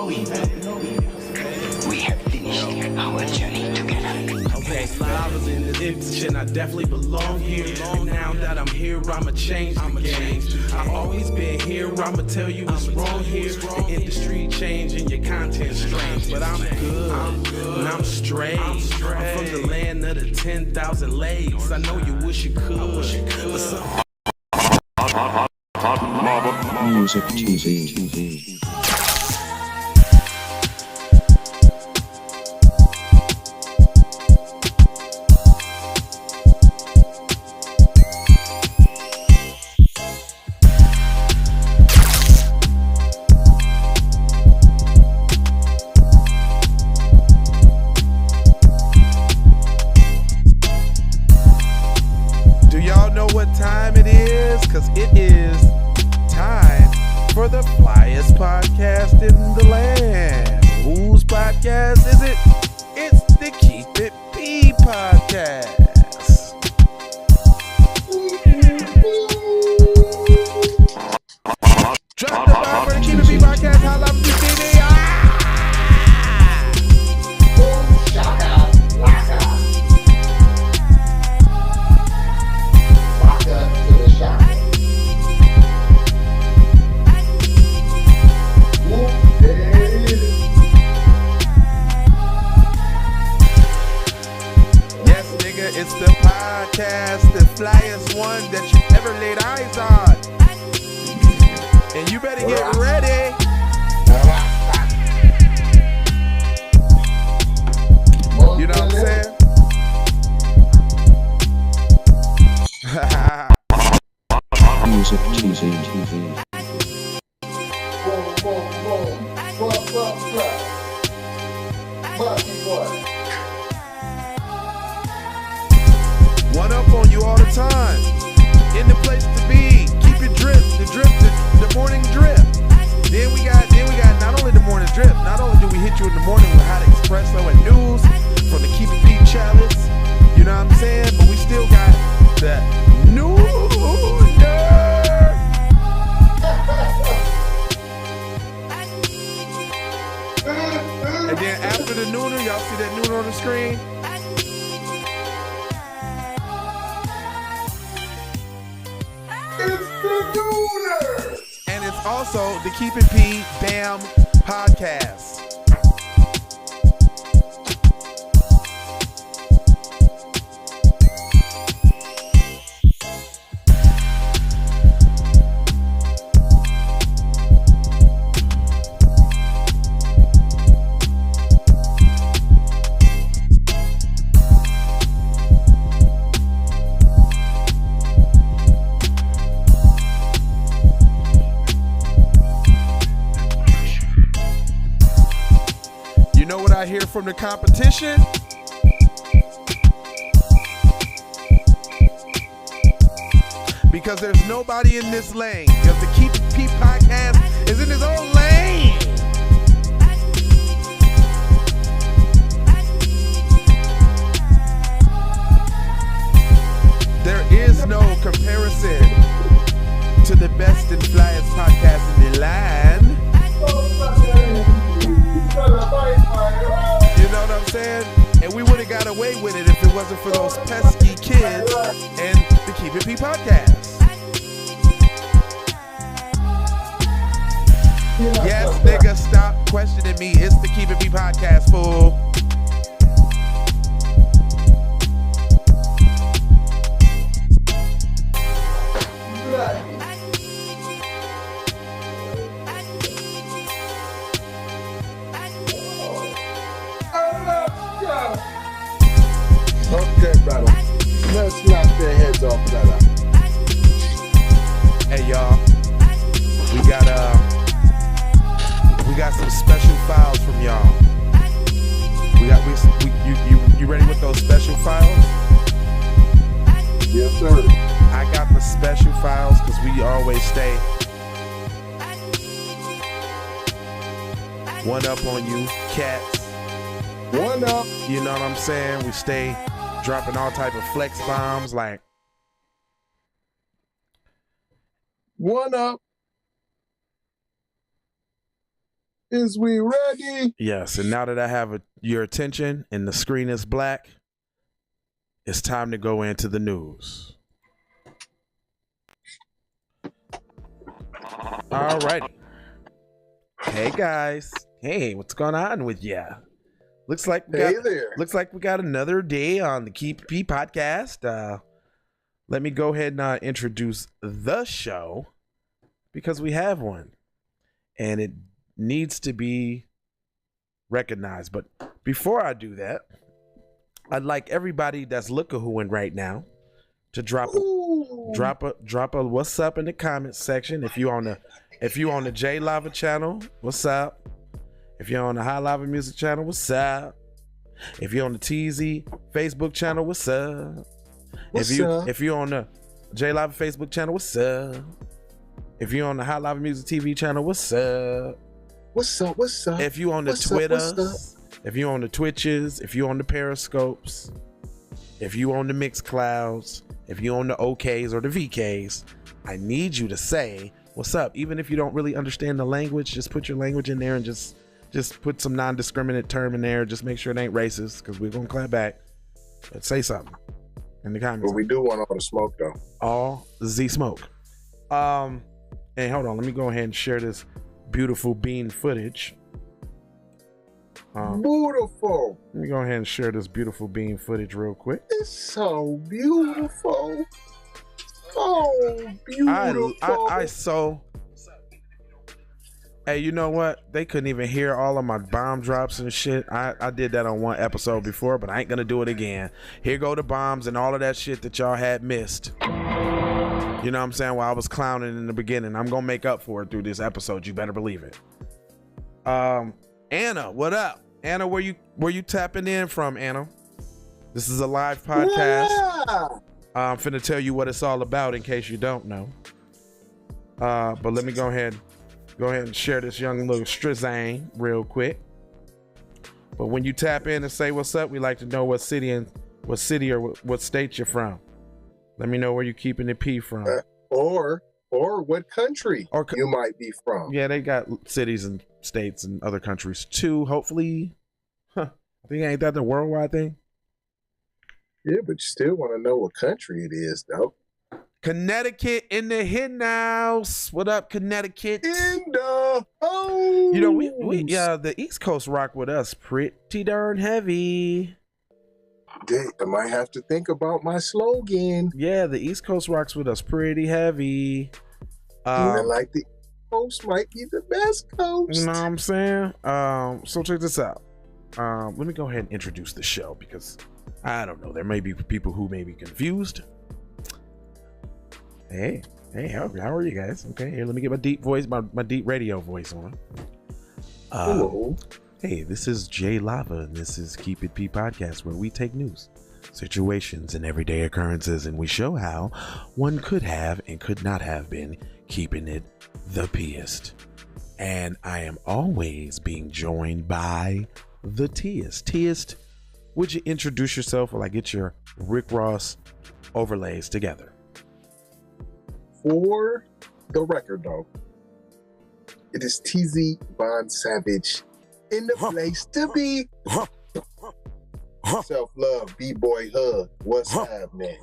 We have finished our journey together. Okay, I was in this industry and I definitely belong here. And now that I'm here, I'ma change the game. I always been here, I'ma tell you what's wrong here. The industry changing, your content strange, but I'm good and I'm straight. I'm from the land of the 10,000 lakes. I know you wish you could, but some Music TV. Do y'all know what time it is? Cause it is time for the flyest podcast in the land. Whose podcast is it? It's the Keep It P podcast. Drop the bar for the Keep It P podcast. Hotlvamusictv. Yes, nigga, it's the podcast, the flyest one that you ever laid eyes on. And you better get ready. You know what I'm saying? Music TV. One up on you all the time. In the place to be. Keep it drip, the morning drip. Then we got not only the morning drip, not only do we hit you in the morning with hot espresso and news from the Keep It P chalice, you know what I'm saying? But we still got the nooner. And then after the nooner, y'all see that nooner on the screen? And it's also the Keep It P Damn podcast. You know what I hear from the competition? Because there's nobody in this lane. Because the Keep It P podcast is in his own lane. There is no comparison to the best and flyest podcast in the land. You know what I'm saying? And we would have got away with it if it wasn't for those pesky kids and the Keep It P podcast. Yes, nigga, stop questioning me. It's the Keep It P podcast, fool. Okay, brother. Let's knock their heads off, brother. Hey, y'all. We got some special files from y'all. You ready with those special files? Yes, sir. I got the special files because we always stay one up on you, cats. One up. You know what I'm saying? We stay dropping all type of flex bombs like One up. Is we ready? Yes, and now that I have your attention and the screen is black, it's time to go into the news. All righty. Hey guys. Hey, what's going on with ya? Looks like we got another day on the Keep P podcast. Let me go ahead and introduce the show because we have one, and it needs to be recognized. But before I do that, I'd like everybody that's look-a-hooing right now to drop a what's up in the comments section. If you on the J Lava channel, what's up? If you're on the High Lava Music channel, what's up? If you're on the TZ Facebook channel, what's up? If you're on the J Lava Facebook channel, what's up? If you're on the High Lava Music TV channel, what's up? What's up? If you on the Twitters, if you on the Twitches, if you on the Periscopes, if you on the MixClouds, if you on the OKs or the VKs, I need you to say what's up. Even if you don't really understand the language, just put your language in there and just put some non-discriminate term in there. Just make sure it ain't racist, because we're gonna clap back. But say something in the comments. But we do want all the smoke though. All the smoke. Hey, hold on. Let me go ahead and share this beautiful bean footage. Beautiful. Let me go ahead and share this beautiful bean footage real quick. It's so beautiful. So beautiful. Hey, you know what? They couldn't even hear all of my bomb drops and shit. I did that on one episode before, but I ain't gonna do it again. Here go the bombs and all of that shit that y'all had missed. You know what I'm saying? While I was clowning in the beginning, I'm gonna make up for it through this episode. You better believe it. Anna, what up? Anna, where you tapping in from, Anna? This is a live podcast. Yeah. I'm finna tell you what it's all about in case you don't know. But let me go ahead and share this young little strizang real quick. But when you tap in and say what's up, we like to know what city or what state you're from. Let me know where you're keeping the P from. Or what country you might be from. Yeah, they got cities and states and other countries too. Hopefully, I think ain't that the worldwide thing? Yeah, but you still want to know what country it is, though. Connecticut in the hen house. What up, Connecticut? In the house. You know, we the East Coast rock with us pretty darn heavy. I might have to think about my slogan. Yeah, the East Coast rocks with us pretty heavy. Even like the coast might be the best coast. You know what I'm saying? So check this out. Let me go ahead and introduce the show, because I don't know, there may be people who may be confused. Hey, how are you guys? Okay, here, let me get my deep voice, my deep radio voice on. Hello. Hey, this is J Lava, and this is Keep It P podcast, where we take news, situations, and everyday occurrences, and we show how one could have and could not have been keeping it the P-est. And I am always being joined by the T-est. T-est, would you introduce yourself while I get your Rick Ross overlays together? For the record, though, it is TZ Von Savage in the place to be. Self-love, B-boy hug. What's happening?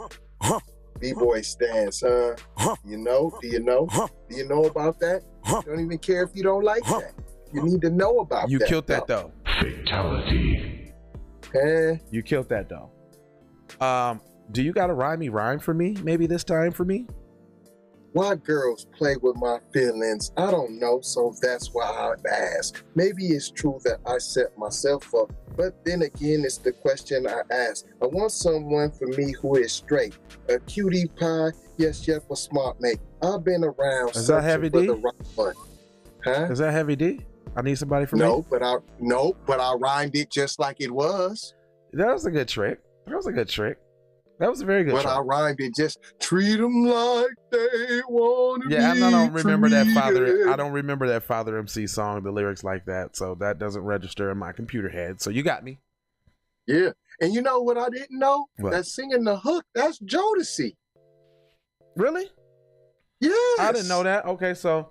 B-boy stance, huh? You know? Do you know? Do you know about that? Don't even care if you don't like that. You need to know about that. You killed that, though. Fatality. You killed that, though. Do you got a rhyme for me? Maybe this time for me? Why girls play with my feelings, I don't know, so that's why I ask. Maybe it's true that I set myself up, but then again, it's the question I ask. I want someone for me who is straight, a cutie pie, yes, a smart mate. I've been around is that Heavy D? the right one. Huh? Is that Heavy D? I need somebody for me? No, but I rhymed it just like it was. That was a good trick. That was a very good trick. But I rhymed it just treat them like they want to be I don't remember treated. I don't remember that Father MC song, the lyrics like that, so that doesn't register in my computer head. So you got me. Yeah. And you know what I didn't know? What? That singing the hook, that's Jodeci. Really? Yes. I didn't know that. Okay, so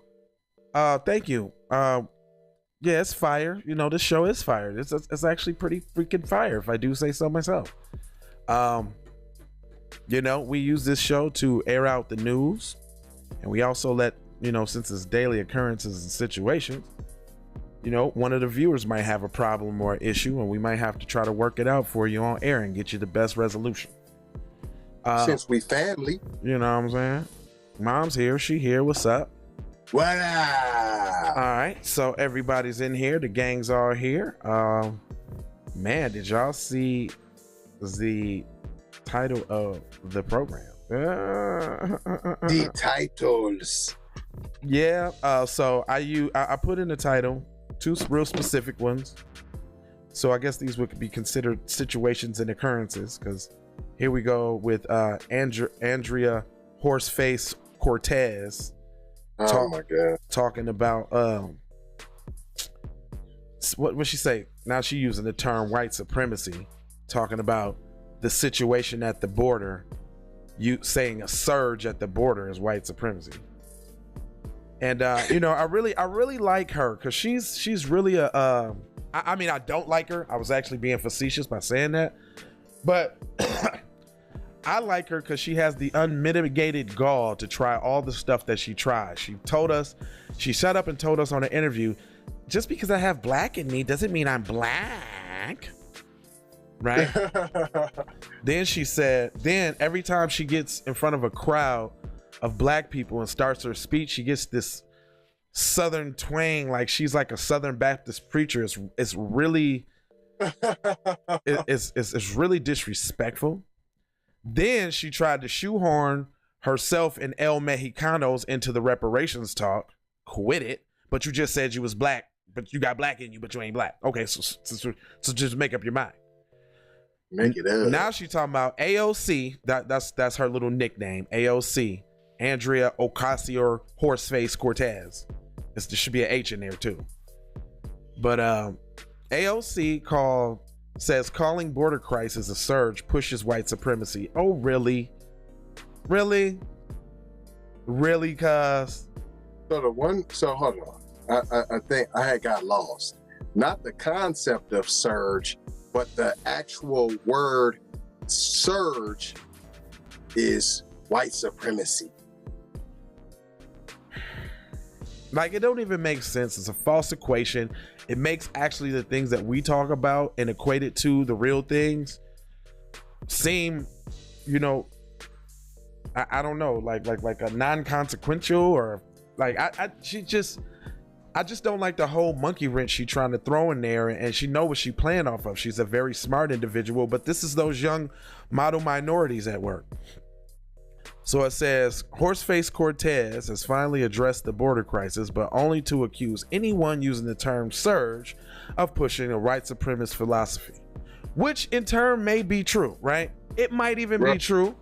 thank you. yeah, it's fire. You know, this show is fire. It's actually pretty freaking fire, if I do say so myself. You know, we use this show to air out the news, and we also let, you know, since it's daily occurrences and situations, you know, one of the viewers might have a problem or issue, and we might have to try to work it out for you on air and get you the best resolution. Since we family. You know what I'm saying? Mom's here. She here. What's up? What up? All right. So everybody's in here. The gangs are here. Man, did y'all see the title of the program? The titles. Yeah. So I put in the title two real specific ones. So I guess these would be considered situations and occurrences, because here we go with Andrea Horseface Cortez. Oh my God. Talking about what she say? Now she using the term white supremacy, talking about the situation at the border. You saying a surge at the border is white supremacy. And you know, I really like her, because she's really a I mean, I don't like her. I was actually being facetious by saying that, but I like her because she has the unmitigated gall to try all the stuff that she tries. She shut up and told us on an interview, just because I have black in me doesn't mean I'm black, right? Then she said, then every time she gets in front of a crowd of black people and starts her speech, she gets this Southern twang, like she's like a Southern Baptist preacher. It's really, it's really disrespectful. Then she tried to shoehorn herself and El Mexicanos into the reparations talk. Quit it. But you just said you was black, but you got black in you, but you ain't black. Okay, so just make up your mind. Make it up. Now she talking about AOC. That's her little nickname. AOC, Andrea Ocasio Horseface Cortez. There should be an H in there too. But AOC says calling border crisis a surge pushes white supremacy. Oh, really? Really? Really, cuz? So hold on. I think I had got lost. Not the concept of surge, but the actual word surge is white supremacy. Like, it don't even make sense. It's a false equation. It makes actually the things that we talk about and equate it to the real things seem, you know, I don't know, like a non-consequential, or like I just don't like the whole monkey wrench she trying to throw in there, and she know what she playing off of. She's a very smart individual, but this is those young model minorities at work. So it says, Horseface Cortez has finally addressed the border crisis, but only to accuse anyone using the term surge of pushing a white supremacist philosophy, which in turn may be true, right? It might even be true.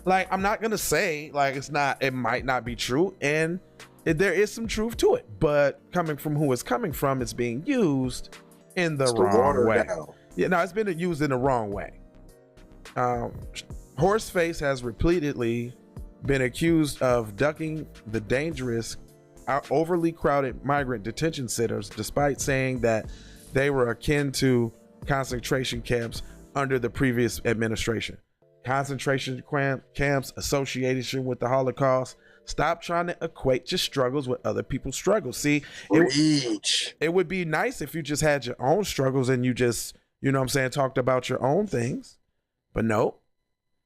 Like, I'm not gonna say like it might not be true, and there is some truth to it, but coming from who it's coming from, it's being used in the wrong way. Yeah, no, it's been used in the wrong way. Horseface has repeatedly been accused of ducking the dangerous, overly crowded migrant detention centers, despite saying that they were akin to concentration camps under the previous administration. Concentration camps, association with the Holocaust. Stop trying to equate your struggles with other people's struggles. See, it would be nice if you just had your own struggles and you just, you know what I'm saying, talked about your own things. But no.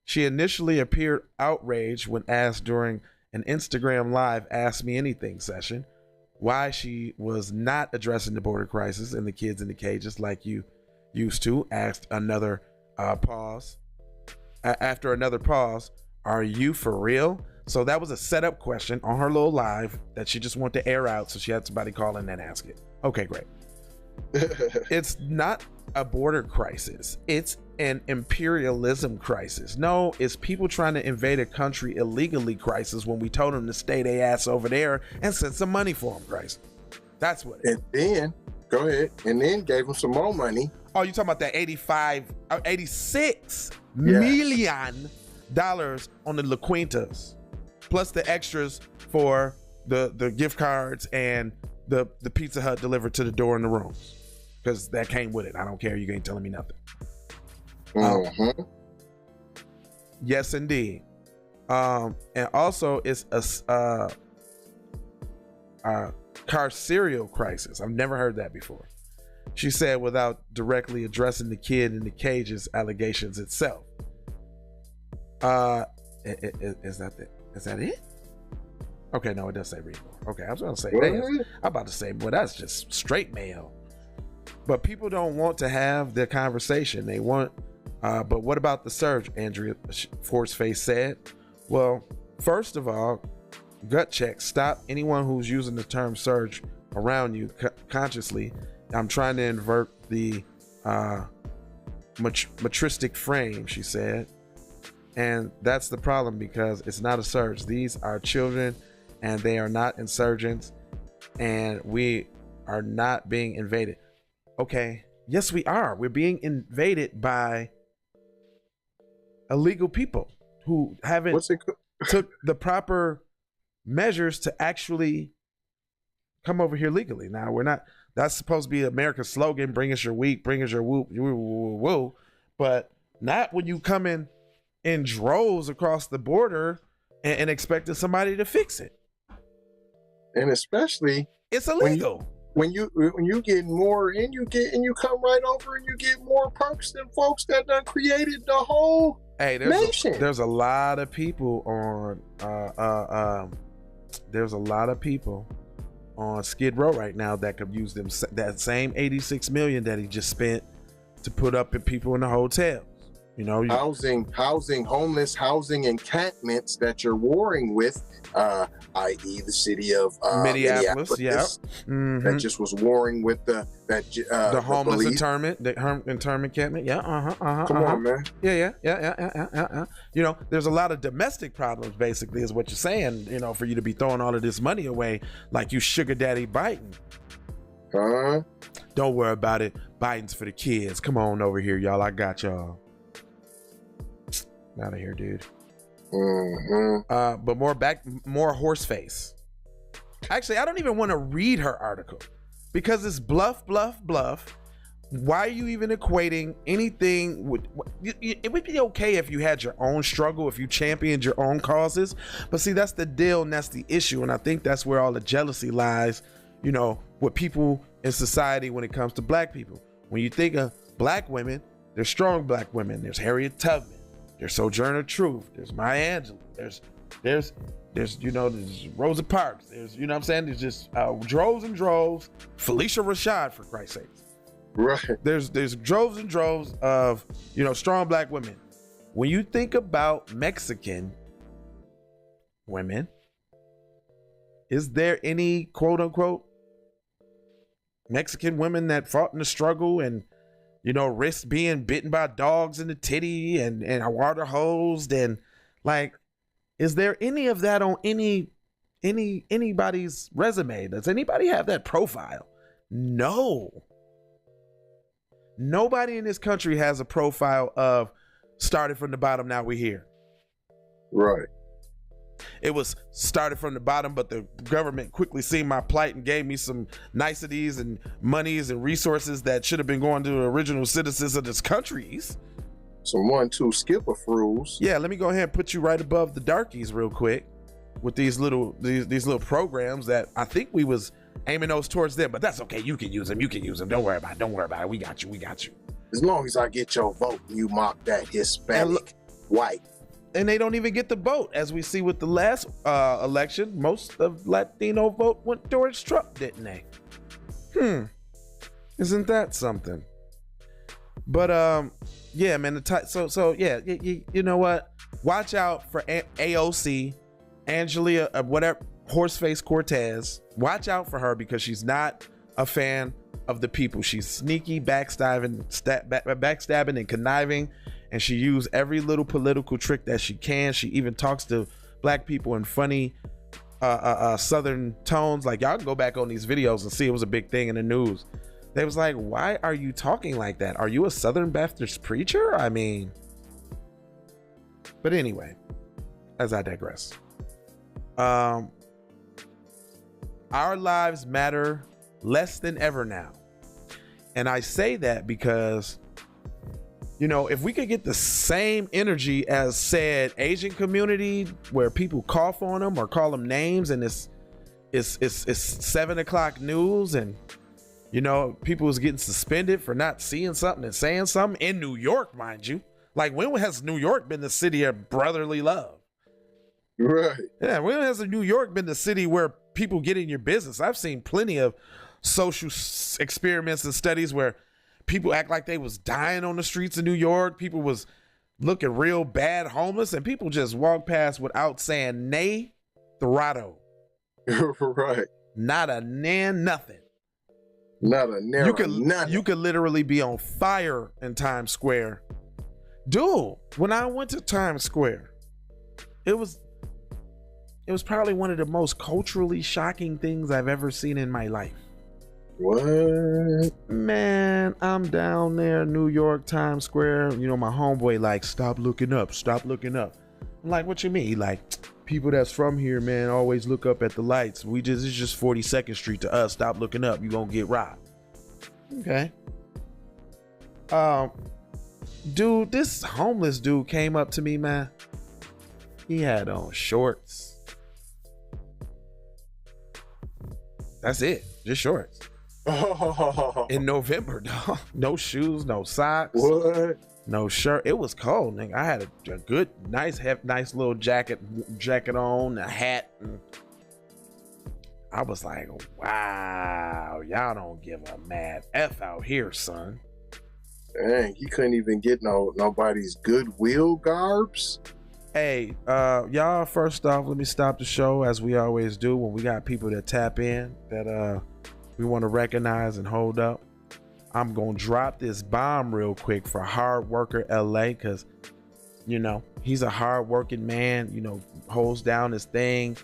She initially appeared outraged when asked during an Instagram Live Ask Me Anything session why she was not addressing the border crisis and the kids in the cages like you used to. Asked another pause. After another pause, are you for real? So that was a setup question on her little live that she just wanted to air out, so she had somebody call in and ask it. Okay, great. It's not a border crisis. It's an imperialism crisis. No, it's people trying to invade a country illegally crisis when we told them to stay their ass over there and send some money for them crisis. That's what it is. And then, go ahead, and then gave them some more money. Oh, you talking about that $86 million on the La Quintas, plus the extras for the gift cards and the Pizza Hut delivered to the door in the rooms, because that came with it. I don't care. You ain't telling me nothing. Yes, indeed. And also it's a carceral crisis. I've never heard that before. She said, without directly addressing the kid in the cage's allegations itself. Is that it? Okay, no, it does say read more. Okay, I was gonna say I'm about to say, well, that's just straight mail. But people don't want to have the conversation. They want, but what about the surge? Andrea Forceface said. Well, first of all, gut check. Stop anyone who's using the term surge around you consciously. I'm trying to invert the matristic frame, she said. And that's the problem, because it's not a surge. These are children and they are not insurgents, and we are not being invaded. Okay, yes, we are. We're being invaded by illegal people who haven't took the proper measures to actually come over here legally. Now, we're not, that's supposed to be America's slogan, bring us your wheat, bring us your whoop, woo, but not when you come in droves across the border and expecting somebody to fix it. And especially it's illegal. When you get more and you come right over and you get more perks than folks that done created the whole nation. There's a lot of people on Skid Row right now that could use that same 86 million that he just spent to put up in people in the hotels. You know, housing, homeless housing encampments that you're warring with, i.e. the city of Minneapolis, that just was warring with the homeless police. internment encampment. Come on, man. Yeah. You know, there's a lot of domestic problems, basically, is what you're saying. You know, for you to be throwing all of this money away like you sugar daddy Biden. Don't worry about it. Biden's for the kids. Come on over here, y'all. I got y'all. Out of here, dude. But more horse face. Actually, I don't even want to read her article because it's bluff. Why are you even equating anything with? It would be okay if you had your own struggle, if you championed your own causes. But see, that's the deal and that's the issue. And I think that's where all the jealousy lies, you know, with people in society when it comes to black people. When you think of black women, there's strong black women. There's Harriet Tubman. There's Sojourner Truth. There's Maya Angelou. There's Rosa Parks. There's, you know what I'm saying? There's just droves and droves. Felicia Rashad, for Christ's sake. Right. There's droves and droves of, you know, strong black women. When you think about Mexican women, is there any quote unquote Mexican women that fought in the struggle and, you know, risk being bitten by dogs in the titty and water hosed, and like, is there any of that on anybody's resume? Does anybody have that profile? No. Nobody in this country has a profile of started from the bottom, now we're here. Right. It was started from the bottom, but the government quickly seen my plight and gave me some niceties and monies and resources that should have been going to the original citizens of this countries. Some 1-2 skipper rules. Yeah, let me go ahead and put you right above the darkies real quick with these little programs that I think we was aiming those towards them, but that's okay. You can use them. Don't worry about it. We got you. As long as I get your vote, you mock that Hispanic, white. And they don't even get the vote, as we see with the last election. Most of Latino vote went towards Trump, didn't they? Isn't that something? But yeah, man. You know what? Watch out for AOC, Angelia, whatever, Horseface Cortez. Watch out for her because she's not a fan of the people. She's sneaky, backstabbing, and conniving. And she used every little political trick that she can. She even talks to black people in funny Southern tones. Like, y'all can go back on these videos and see it was a big thing in the news. They was like, why are you talking like that? Are you a Southern Baptist preacher? I mean, but anyway, as I digress. our lives matter less than ever now. And I say that because, you know, if we could get the same energy as said Asian community where people cough on them or call them names and it's 7 o'clock news and, you know, people was getting suspended for not seeing something and saying something in New York, mind you. Like, when has New York been the city of brotherly love? Right. Yeah, when has New York been the city where people get in your business? I've seen plenty of social experiments and studies where people act like they was dying on the streets of New York. People was looking real bad homeless, and people just walk past without saying nay, throtto. Right. Not a nan, nothing. Not a narrow, nothing. You could literally be on fire in Times Square. Dude, when I went to Times Square, it was probably one of the most culturally shocking things I've ever seen in my life. What? Man, I'm down there, New York, Times Square. You know, my homeboy like, stop looking up, stop looking up. I'm like, what you mean? He like, people that's from here, man, always look up at the lights. It's just 42nd Street to us. Stop looking up. You gonna get robbed. Okay. Dude, this homeless dude came up to me, man. He had on shorts. That's it. Just shorts. In November, dog. No shoes, no socks. What? No shirt. It was cold, nigga. I had a good, nice little jacket on, a hat. And I was like, wow, y'all don't give a mad F out here, son. Dang, he couldn't even get nobody's goodwill garbs. Hey, y'all, first off, let me stop the show as we always do when we got people that tap in that we want to recognize and hold up. I'm gonna drop this bomb real quick for Hard Worker LA, because, you know, he's a hard working man, you know, holds down his thing.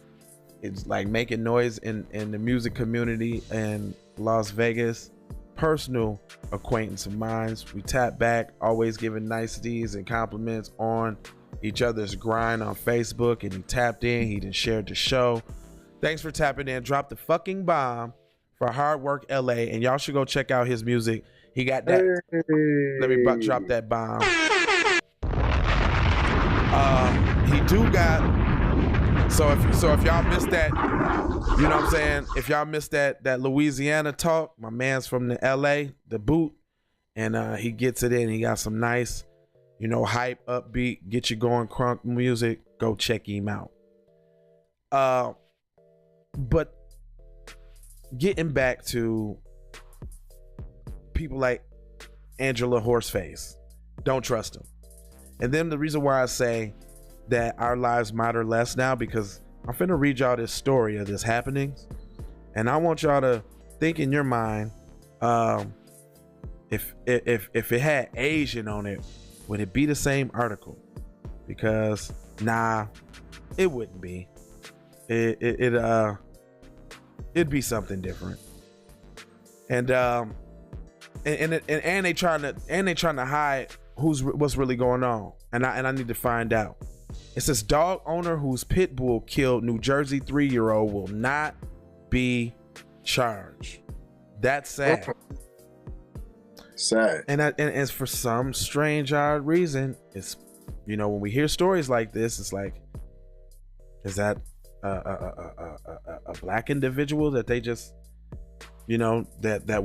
It's like making noise in the music community in Las Vegas. Personal acquaintance of mine. We tap back, always giving niceties and compliments on each other's grind on Facebook, and he tapped in, he done shared the show. Thanks for tapping in. Drop the fucking bomb for Hard Work LA, and y'all should go check out his music. He got that. Hey. Let me drop that bomb. He do got. So if y'all missed that, you know what I'm saying? If y'all missed that Louisiana talk, my man's from the LA, the boot, and he gets it in. He got some nice, you know, hype, upbeat, get you going crunk music. Go check him out. But getting back to people like Angela Horseface, don't trust them. And then the reason why I say that our lives matter less now, because I'm finna read y'all this story of this happenings, and I want y'all to think in your mind, if it had Asian on it, would it be the same article? Because nah, it wouldn't be. It'd be something different. And they trying to hide what's really going on. And I need to find out. It says dog owner whose pit bull killed New Jersey 3-year-old will not be charged. That's sad. Sad. And it's for some strange odd reason, it's, you know, when we hear stories like this, it's like, is that a black individual that they just, you know, that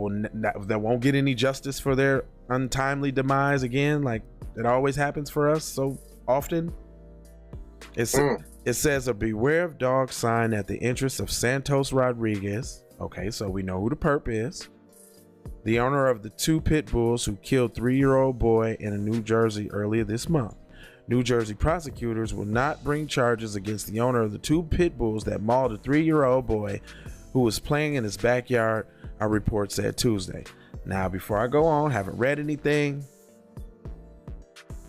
won't get any justice for their untimely demise again, like it always happens for us so often? It says a beware of dog sign at the entrance of Santos Rodriguez. Okay, so we know who the perp is. The owner of the 2 pit bulls who killed 3-year-old boy in New Jersey earlier this month. New Jersey prosecutors will not bring charges against the owner of the 2 pit bulls that mauled a 3-year-old boy who was playing in his backyard, our report said Tuesday. Now, before I go on, haven't read anything,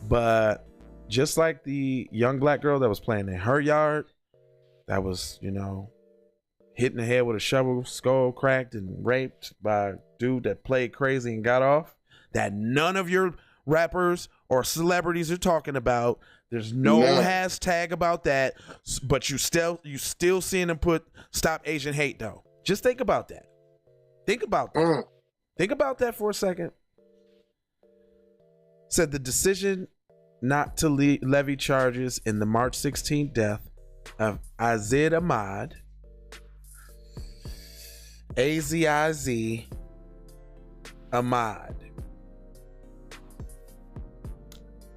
but just like the young black girl that was playing in her yard, that was, you know, hit in the head with a shovel, skull cracked and raped by a dude that played crazy and got off, that none of your rappers or celebrities are talking about. There's no hashtag about that, but you still seeing them put stop Asian hate though. Just think about that. Think about that. Think about that for a second. Said the decision not to levy charges in the March 16th death of Aziz Ahmad, Aziz Ahmad.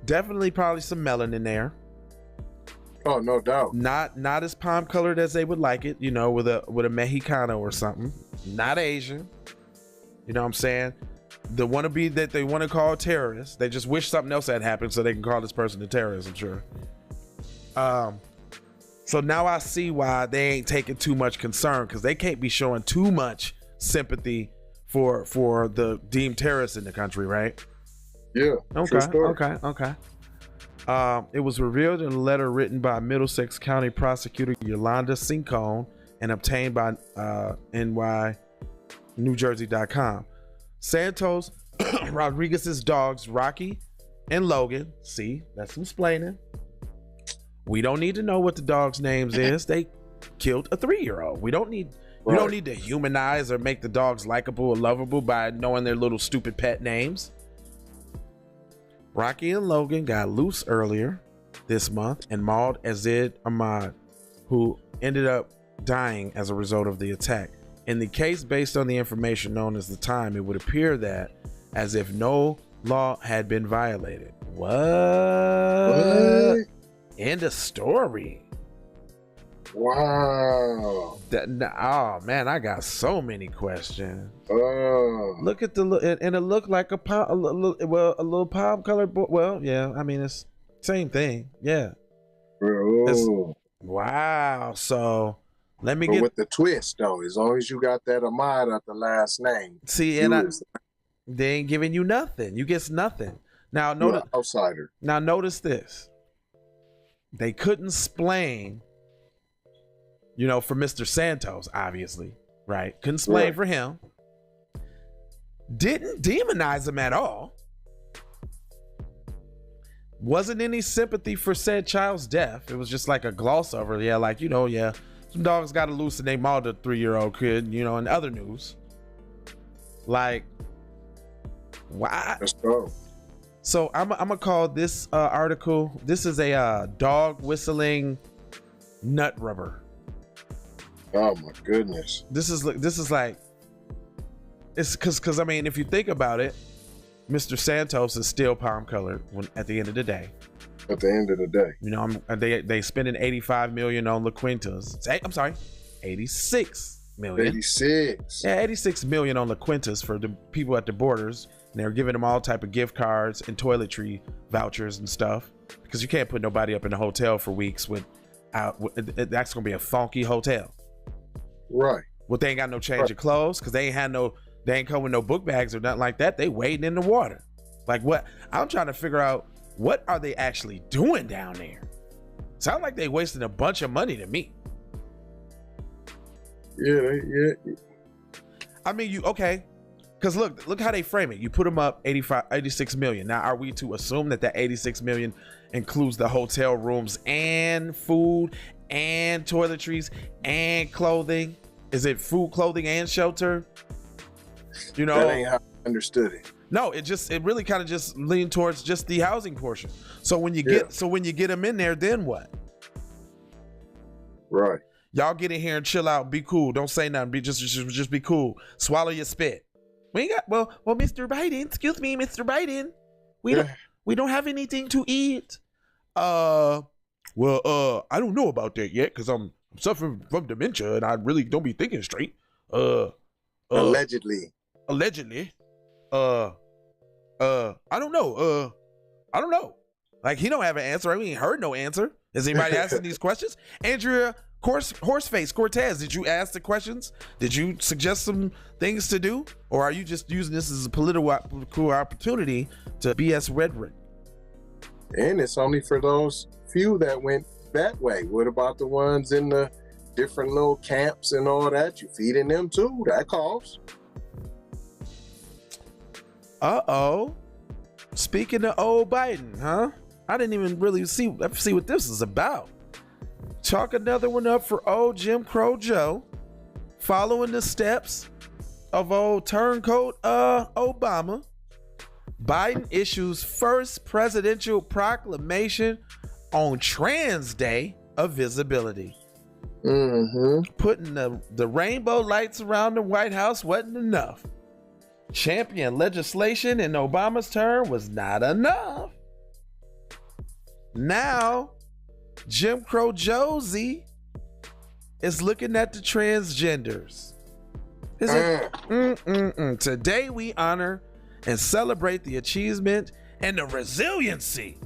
Definitely probably some melon in there. Oh, no doubt. Not as palm colored as they would like it, you know, with a Mexicano or something. Not Asian. You know what I'm saying? The wannabe that they want to call terrorists. They just wish something else had happened so they can call this person a terrorist, I'm sure. So now I see why they ain't taking too much concern, because they can't be showing too much sympathy for the deemed terrorists in the country, right? Yeah. Okay. It was revealed in a letter written by Middlesex County Prosecutor Yolanda Cincone and obtained by NYNewJersey.com. Santos Rodriguez's dogs Rocky and Logan. See, that's explaining. We don't need to know what the dog's names is. They killed a 3-year-old. We don't need you don't need to humanize or make the dogs likable or lovable by knowing their little stupid pet names. Rocky and Logan got loose earlier this month and mauled Aziz Ahmad, who ended up dying as a result of the attack. In the case, based on the information known as the time, it would appear that as if no law had been violated. What? End of story. Wow. Oh man, I got so many questions. Look at the and it looked like a little palm colored. Well, yeah, I mean it's same thing. Yeah. Wow. So let me get with the twist though. As long as you got that Ahmad at the last name. See, and they ain't giving you nothing. You get nothing. Now notice outsider. Now notice this. They couldn't explain. You know, for Mr. Santos, obviously, right? Couldn't explain for him. Didn't demonize him at all. Wasn't any sympathy for said child's death. It was just like a gloss over. Yeah, like, you know, yeah, some dogs got loose and they mauled a 3-year-old kid, you know, in other news. Like, why? Let's go. So I'm gonna call this article, this is a dog whistling nut rubber. Oh my goodness. This is like, it's because I mean, if you think about it, Mr. Santos is still palm colored at the end of the day. At the end of the day, you know, they spending 85 million on La Quintas. I'm sorry, 86 million. 86. Yeah, 86 million on La Quintas for the people at the borders, and they're giving them all type of gift cards and toiletry vouchers and stuff, because you can't put nobody up in a hotel for weeks that's gonna be a funky hotel. Right. Well, they ain't got no change of clothes because they ain't come with no book bags or nothing like that. They wading in the water. Like what? I'm trying to figure out, what are they actually doing down there? Sound like they wasting a bunch of money to me. Yeah. I mean, okay. Because look how they frame it. You put them up 86 million. Now, are we to assume that 86 million includes the hotel rooms and food and toiletries and clothing? Is it food, clothing, and shelter? You know, that ain't how I understood it. No, it really kind of just leaned towards just the housing portion. So when you get them in there, then what? Right. Y'all get in here and chill out, be cool. Don't say nothing. Be just be cool. Swallow your spit. We ain't got well, Mr. Biden, excuse me, Mr. Biden. We don't have anything to eat. I don't know about that yet because I'm suffering from dementia and I really don't be thinking straight. Allegedly. I don't know. Like, he don't have an answer. We ain't heard no answer. Is anybody asking these questions? Andrea Horseface Cortez, did you ask the questions? Did you suggest some things to do? Or are you just using this as a political opportunity to BS rhetoric? And it's only for those few that went that way. What about the ones in the different little camps and all that? You feeding them too? That costs. Uh-oh. Speaking of old Biden, huh? I didn't even really see what this is about. Chalk another one up for old Jim Crow Joe. following the steps of old turncoat Obama, Biden issues first presidential proclamation on Trans Day of Visibility. Putting the rainbow lights around the White House wasn't enough. Champion legislation in Obama's term was not enough. Now, Jim Crow Josie is looking at the transgenders. Today we honor and celebrate the achievement and the resiliency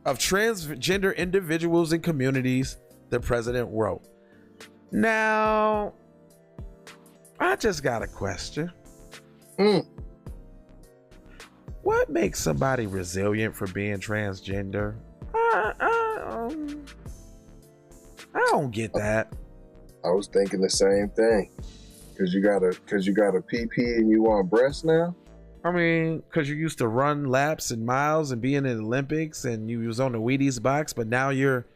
of transgender individuals and communities, the president wrote. Now, I just got a question. What makes somebody resilient for being transgender? I don't get that. I was thinking the same thing. Cause you got a PP and you want breasts now? I mean, because you used to run laps and miles and be in the Olympics and you was on the Wheaties box, but now you're,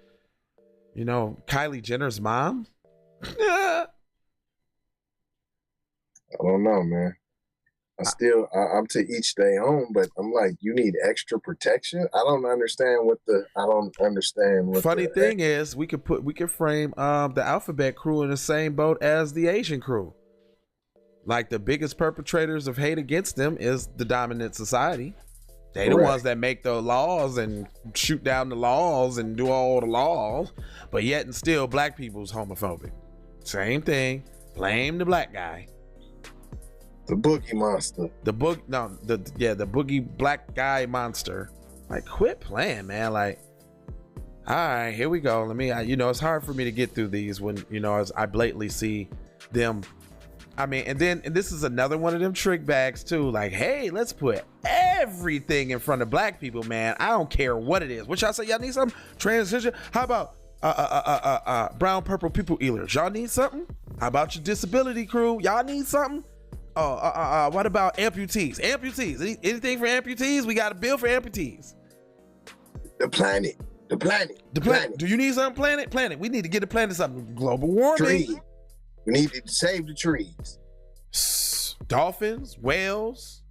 Kylie Jenner's mom? I don't know, man. I'm to each their own, but I'm like, you need extra protection. I don't understand what funny thing is, we could frame the Alphabet crew in the same boat as the Asian crew. Like, the biggest perpetrators of hate against them is the dominant society. They the ones that make the laws and shoot down the laws and do all the laws, but yet and still black people's homophobic. Same thing. Blame the black guy. The boogie monster. The boogie black guy monster. Like, quit playing, man. Like, all right, here we go. Let me, it's hard for me to get through these when, as I blatantly see them. I mean, and this is another one of them trick bags too. Like, hey, let's put everything in front of black people, man. I don't care what it is. What y'all say? Y'all need something? Transition? How about brown, purple people eaters? Y'all need something? How about your disability crew? Y'all need something? What about amputees? Anything for amputees? We got a bill for amputees. The planet. Do you need something, planet? We need to get the planet something. Global warming. Tree. We need to save the trees. Dolphins, whales.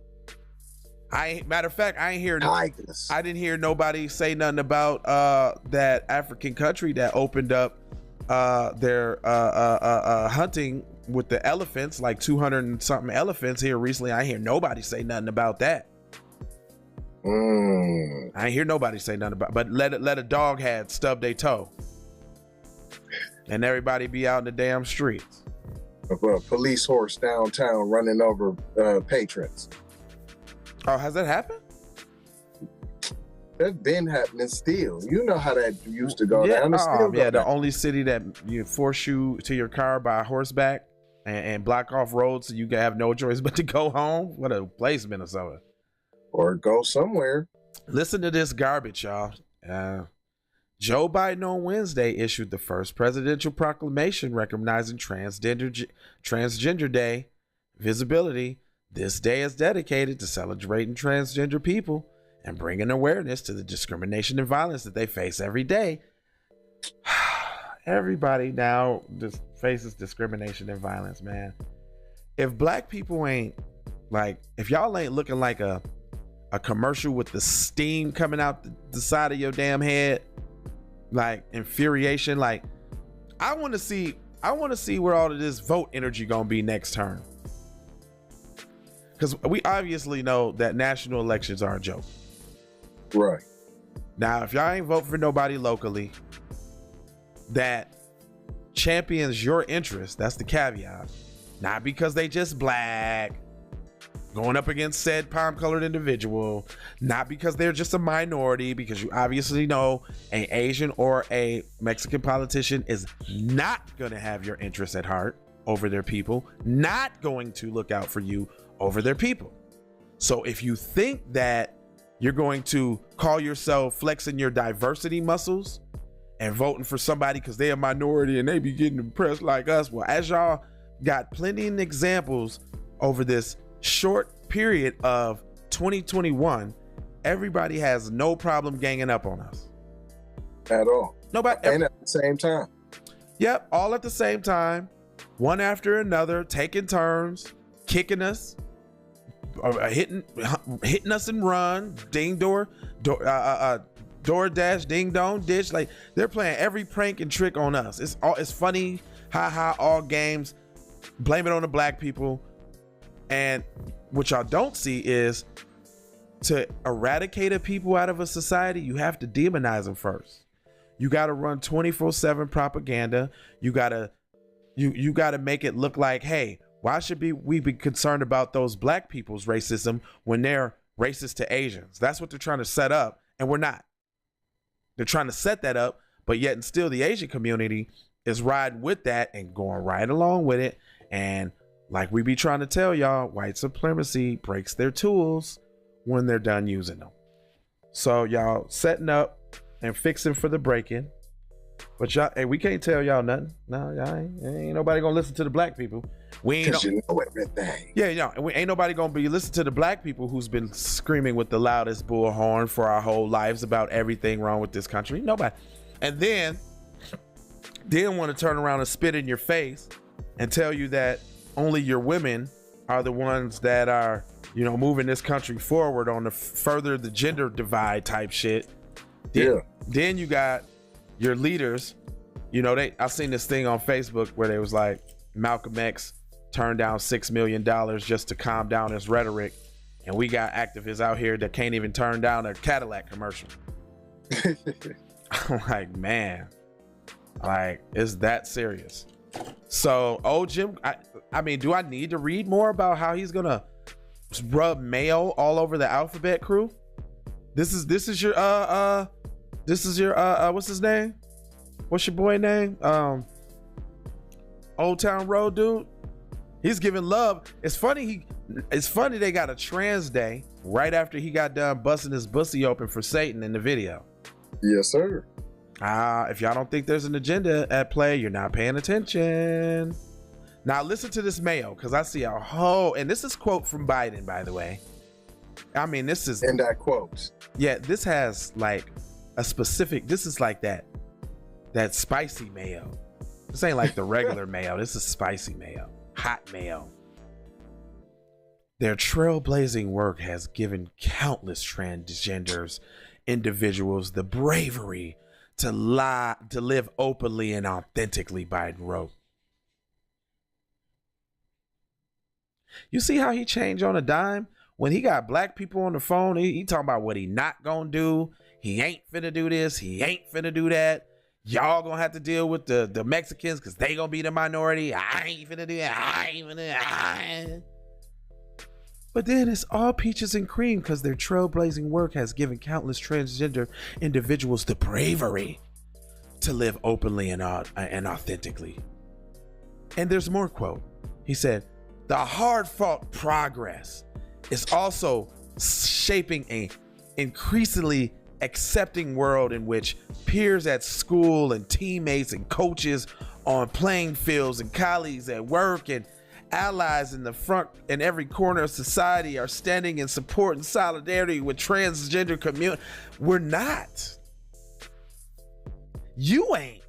Matter of fact, I didn't hear nobody say nothing about that African country that opened up their hunting with the elephants, like 200 and something elephants here recently. I hear nobody say nothing about that. I ain't hear nobody say nothing about, but let a dog head stub their toe and everybody be out in the damn streets. A police horse downtown running over patrons. Oh, has that happened? That's been happening still. You know how that used to go down. The only city that you force you to your car by horseback and block off roads so you can have no choice but to go home. What a place, Minnesota. Or go somewhere. Listen to this garbage, y'all. Joe Biden on Wednesday issued the first presidential proclamation recognizing Transgender Day visibility. This day is dedicated to celebrating transgender people and bringing awareness to the discrimination and violence that they face every day. Everybody now just faces discrimination and violence, man. If black people ain't, like, if y'all ain't looking like a commercial with the steam coming out the side of your damn head, like infuriation, like I want to see where all of this vote energy gonna be next term, because we obviously know that national elections are a joke. Right. Now, if y'all ain't vote for nobody locally that champions your interest, that's the caveat. Not because they just black, going up against said palm-colored individual, not because they're just a minority, because you obviously know an Asian or a Mexican politician is not going to have your interests at heart over their people, not going to look out for you over their people. So if you think that you're going to call yourself flexing your diversity muscles and voting for somebody because they're a minority and they be getting impressed like us, well, as y'all got plenty of examples over this short period of 2021, everybody has no problem ganging up on us at all. Nobody. And at the same time. Yep, all at the same time. one after another, taking turns, kicking us, hitting us and run, DoorDash, ding dong ditch. Like, they're playing every prank and trick on us. It's funny, all games. Blame it on the black people. And what y'all don't see is, to eradicate a people out of a society, you have to demonize them first. You got to run 24/7 propaganda. You got to make it look like, hey, why should we be concerned about those black people's racism when they're racist to Asians? That's what they're trying to set up, and we're not. They're trying to set that up, but yet and still the Asian community is riding with that and going right along with it. And like we be trying to tell y'all, white supremacy breaks their tools when they're done using them. So y'all setting up and fixing for the break-in. But y'all, hey, we can't tell y'all nothing. No, y'all ain't nobody gonna listen to the black people. We ain't you know everything. Yeah, we ain't nobody gonna be listening to the black people who's been screaming with the loudest bullhorn for our whole lives about everything wrong with this country. Nobody. And then want to turn around and spit in your face and tell you that only your women are the ones that are, moving this country forward on the further the gender divide type shit. Then you got your leaders. I seen this thing on Facebook where they was like, Malcolm X turned down $6 million just to calm down his rhetoric, and we got activists out here that can't even turn down a Cadillac commercial. I'm like, man, like, it's that serious. So old Jim, I mean, do I need to read more about how he's gonna rub mayo all over the Alphabet crew? This is your what's his name? What's your boy name? Old Town Road dude. He's giving love. It's funny they got a trans day right after he got done busting his pussy open for Satan in the video. Yes, sir. If y'all don't think there's an agenda at play, you're not paying attention. Now listen to this mayo, because I see a whole, and this is quote from Biden, by the way. I mean, this is, and I quote. Yeah, this has like a specific, this is like that spicy mayo. This ain't like the regular mayo. This is spicy mayo, hot mayo. Their trailblazing work has given countless transgenders individuals the bravery to live openly and authentically, Biden wrote. You see how he changed on a dime? When he got black people on the phone, he talking about what he not gonna do. He ain't finna do this. He ain't finna do that. Y'all gonna have to deal with the Mexicans because they gonna be the minority. I ain't finna do that. But then it's all peaches and cream because their trailblazing work has given countless transgender individuals the bravery to live openly and authentically. And there's more quote. He said, the hard-fought progress is also shaping a increasingly accepting world in which peers at school and teammates and coaches on playing fields and colleagues at work and allies in the front and every corner of society are standing in support and solidarity with transgender community. We're not. You ain't.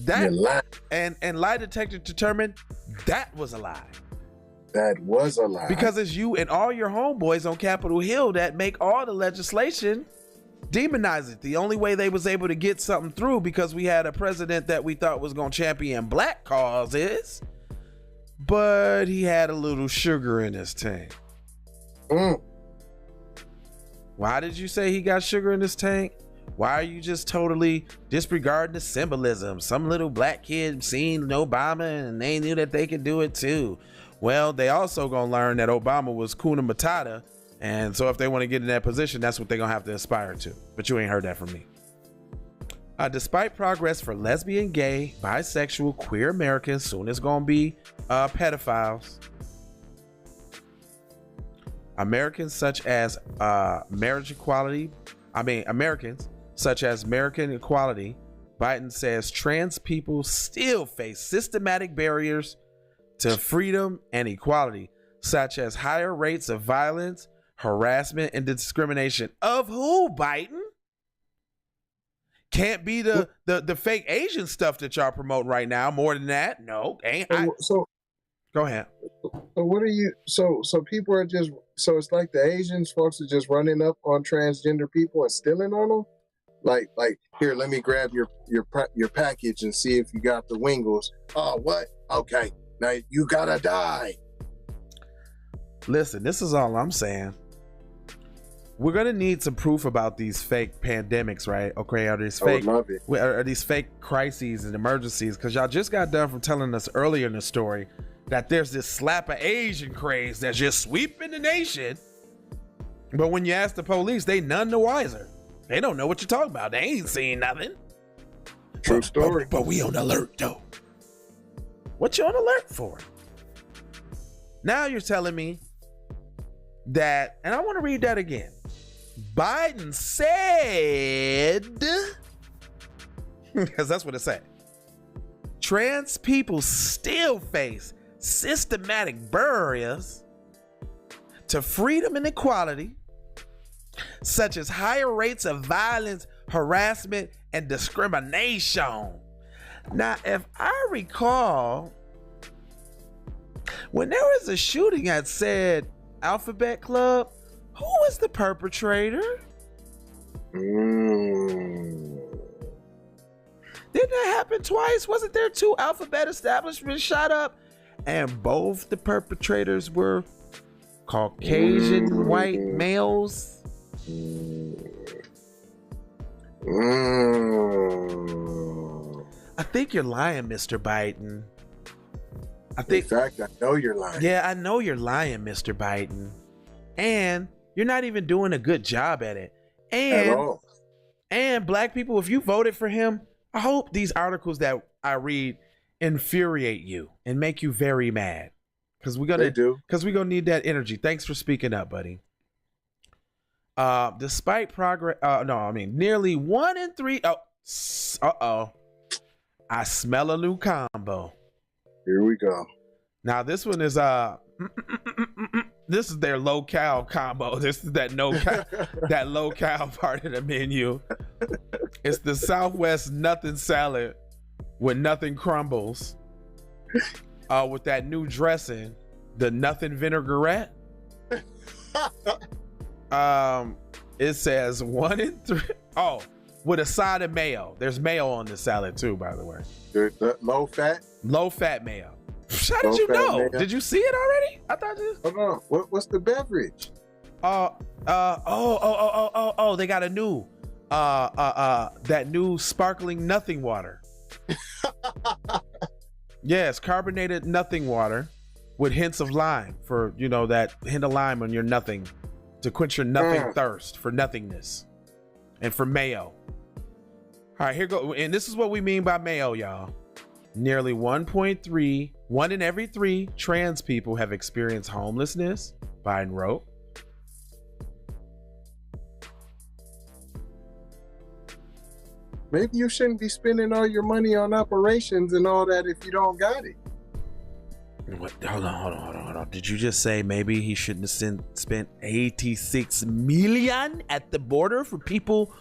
That and lie detector determined that was a lie. That was a lie. Because it's you and all your homeboys on Capitol Hill that make all the legislation demonize it. The only way they was able to get something through because we had a president that we thought was going to champion black causes, but he had a little sugar in his tank. Why did you say he got sugar in his tank? Why are you just totally disregarding the symbolism? Some little black kid seen Obama and they knew that they could do it too. Well, they also gonna learn that Obama was Kuna Matata, and so if they want to get in that position, that's what they're gonna have to aspire to. But you ain't heard that from me. Despite progress for lesbian, gay, bisexual, queer Americans, soon it's gonna be pedophiles. Americans such as Americans such as American equality, Biden says trans people still face systematic barriers to freedom and equality, such as higher rates of violence, harassment, and discrimination. Of who, Biden? Can't be the fake Asian stuff that y'all promote right now. More than that, no. So Go ahead. So what are you? So people are just. So it's like the Asians folks are just running up on transgender people and stealing on them. Like here, let me grab your package and see if you got the wingles. Oh, what? Okay, now you gotta die. Listen, this is all I'm saying. We're gonna need some proof about these fake pandemics, right? Okay, are these fake crises and emergencies? Because y'all just got done from telling us earlier in the story that there's this slap of Asian craze that's just sweeping the nation. But when you ask the police, they none the wiser. They don't know what you're talking about. They ain't seen nothing. True story. But we on alert though. What you on alert for? Now you're telling me that, and I want to read that again. Biden said, because that's what it said, trans people still face systematic barriers to freedom and equality, such as higher rates of violence, harassment, and discrimination. Now, if I recall, when there was a shooting at said Alphabet Club, who was the perpetrator? Didn't that happen twice? Wasn't there 2 Alphabet establishments shot up? And both the perpetrators were Caucasian white males? I think you're lying, Mr. Biden. In fact, I know you're lying. Yeah, I know you're lying, Mr. Biden. And you're not even doing a good job at it. At all. And black people, if you voted for him, I hope these articles that I read infuriate you and make you very mad. Because we're gonna need that energy. Thanks for speaking up, buddy. Despite progress, nearly 1 in 3. I smell a new combo. Here we go. Now this one is this is their low-cal combo. This is that that low-cal part of the menu. It's the Southwest nothing salad with nothing crumbles. With that new dressing, the nothing vinaigrette. It says 1 in 3. Oh, with a side of mayo. There's mayo on the salad too, by the way. Low fat? Low fat mayo. How did you know? Mayo. Did you see it already? I thought you. Hold on. What's the beverage? They got a new that new sparkling nothing water. Yes, carbonated nothing water with hints of lime for, that hint of lime on your nothing to quench your nothing thirst for nothingness and for mayo. All right, here go. And this is what we mean by mayo, y'all. Nearly 1.3, 1 in every 3 trans people have experienced homelessness, Biden wrote. Maybe you shouldn't be spending all your money on operations and all that if you don't got it. What? Hold on. Did you just say maybe he shouldn't have spent 86 million at the border for people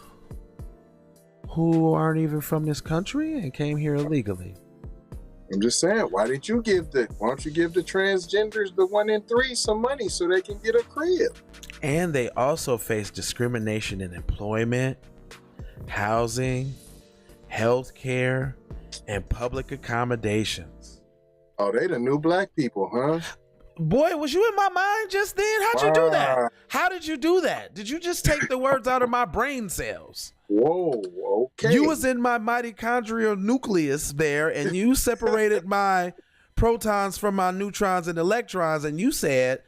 who aren't even from this country and came here illegally? I'm just saying, why don't you give the transgenders, the 1 in 3, some money so they can get a crib? And they also face discrimination in employment, housing, healthcare, and public accommodations. Oh, they the new black people, huh? Boy, was you in my mind just then? How'd you do that? How did you do that? Did you just take the words out of my brain cells? Whoa, okay. You was in my mitochondrial nucleus there, and you separated my protons from my neutrons and electrons, and you said,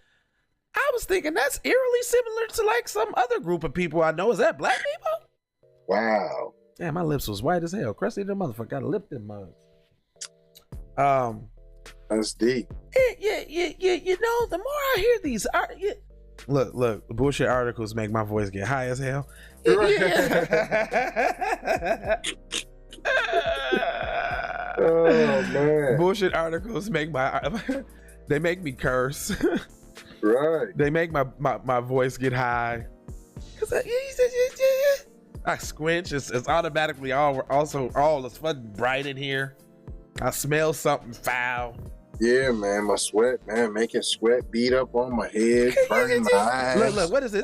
I was thinking that's eerily similar to like some other group of people I know. Is that black people? Wow. Damn, my lips was white as hell. Crusty the motherfucker got a lip in mugs. That's deep. Yeah. The more I hear these, look, bullshit articles make my voice get high as hell. Oh man. Bullshit articles make they make me curse. Right. They make my voice get high. I squinch. It's automatically also all it's fucking bright in here. I smell something foul. Yeah, man, my sweat, man, making sweat beat up on my head, burning my eyes. Look, what is it?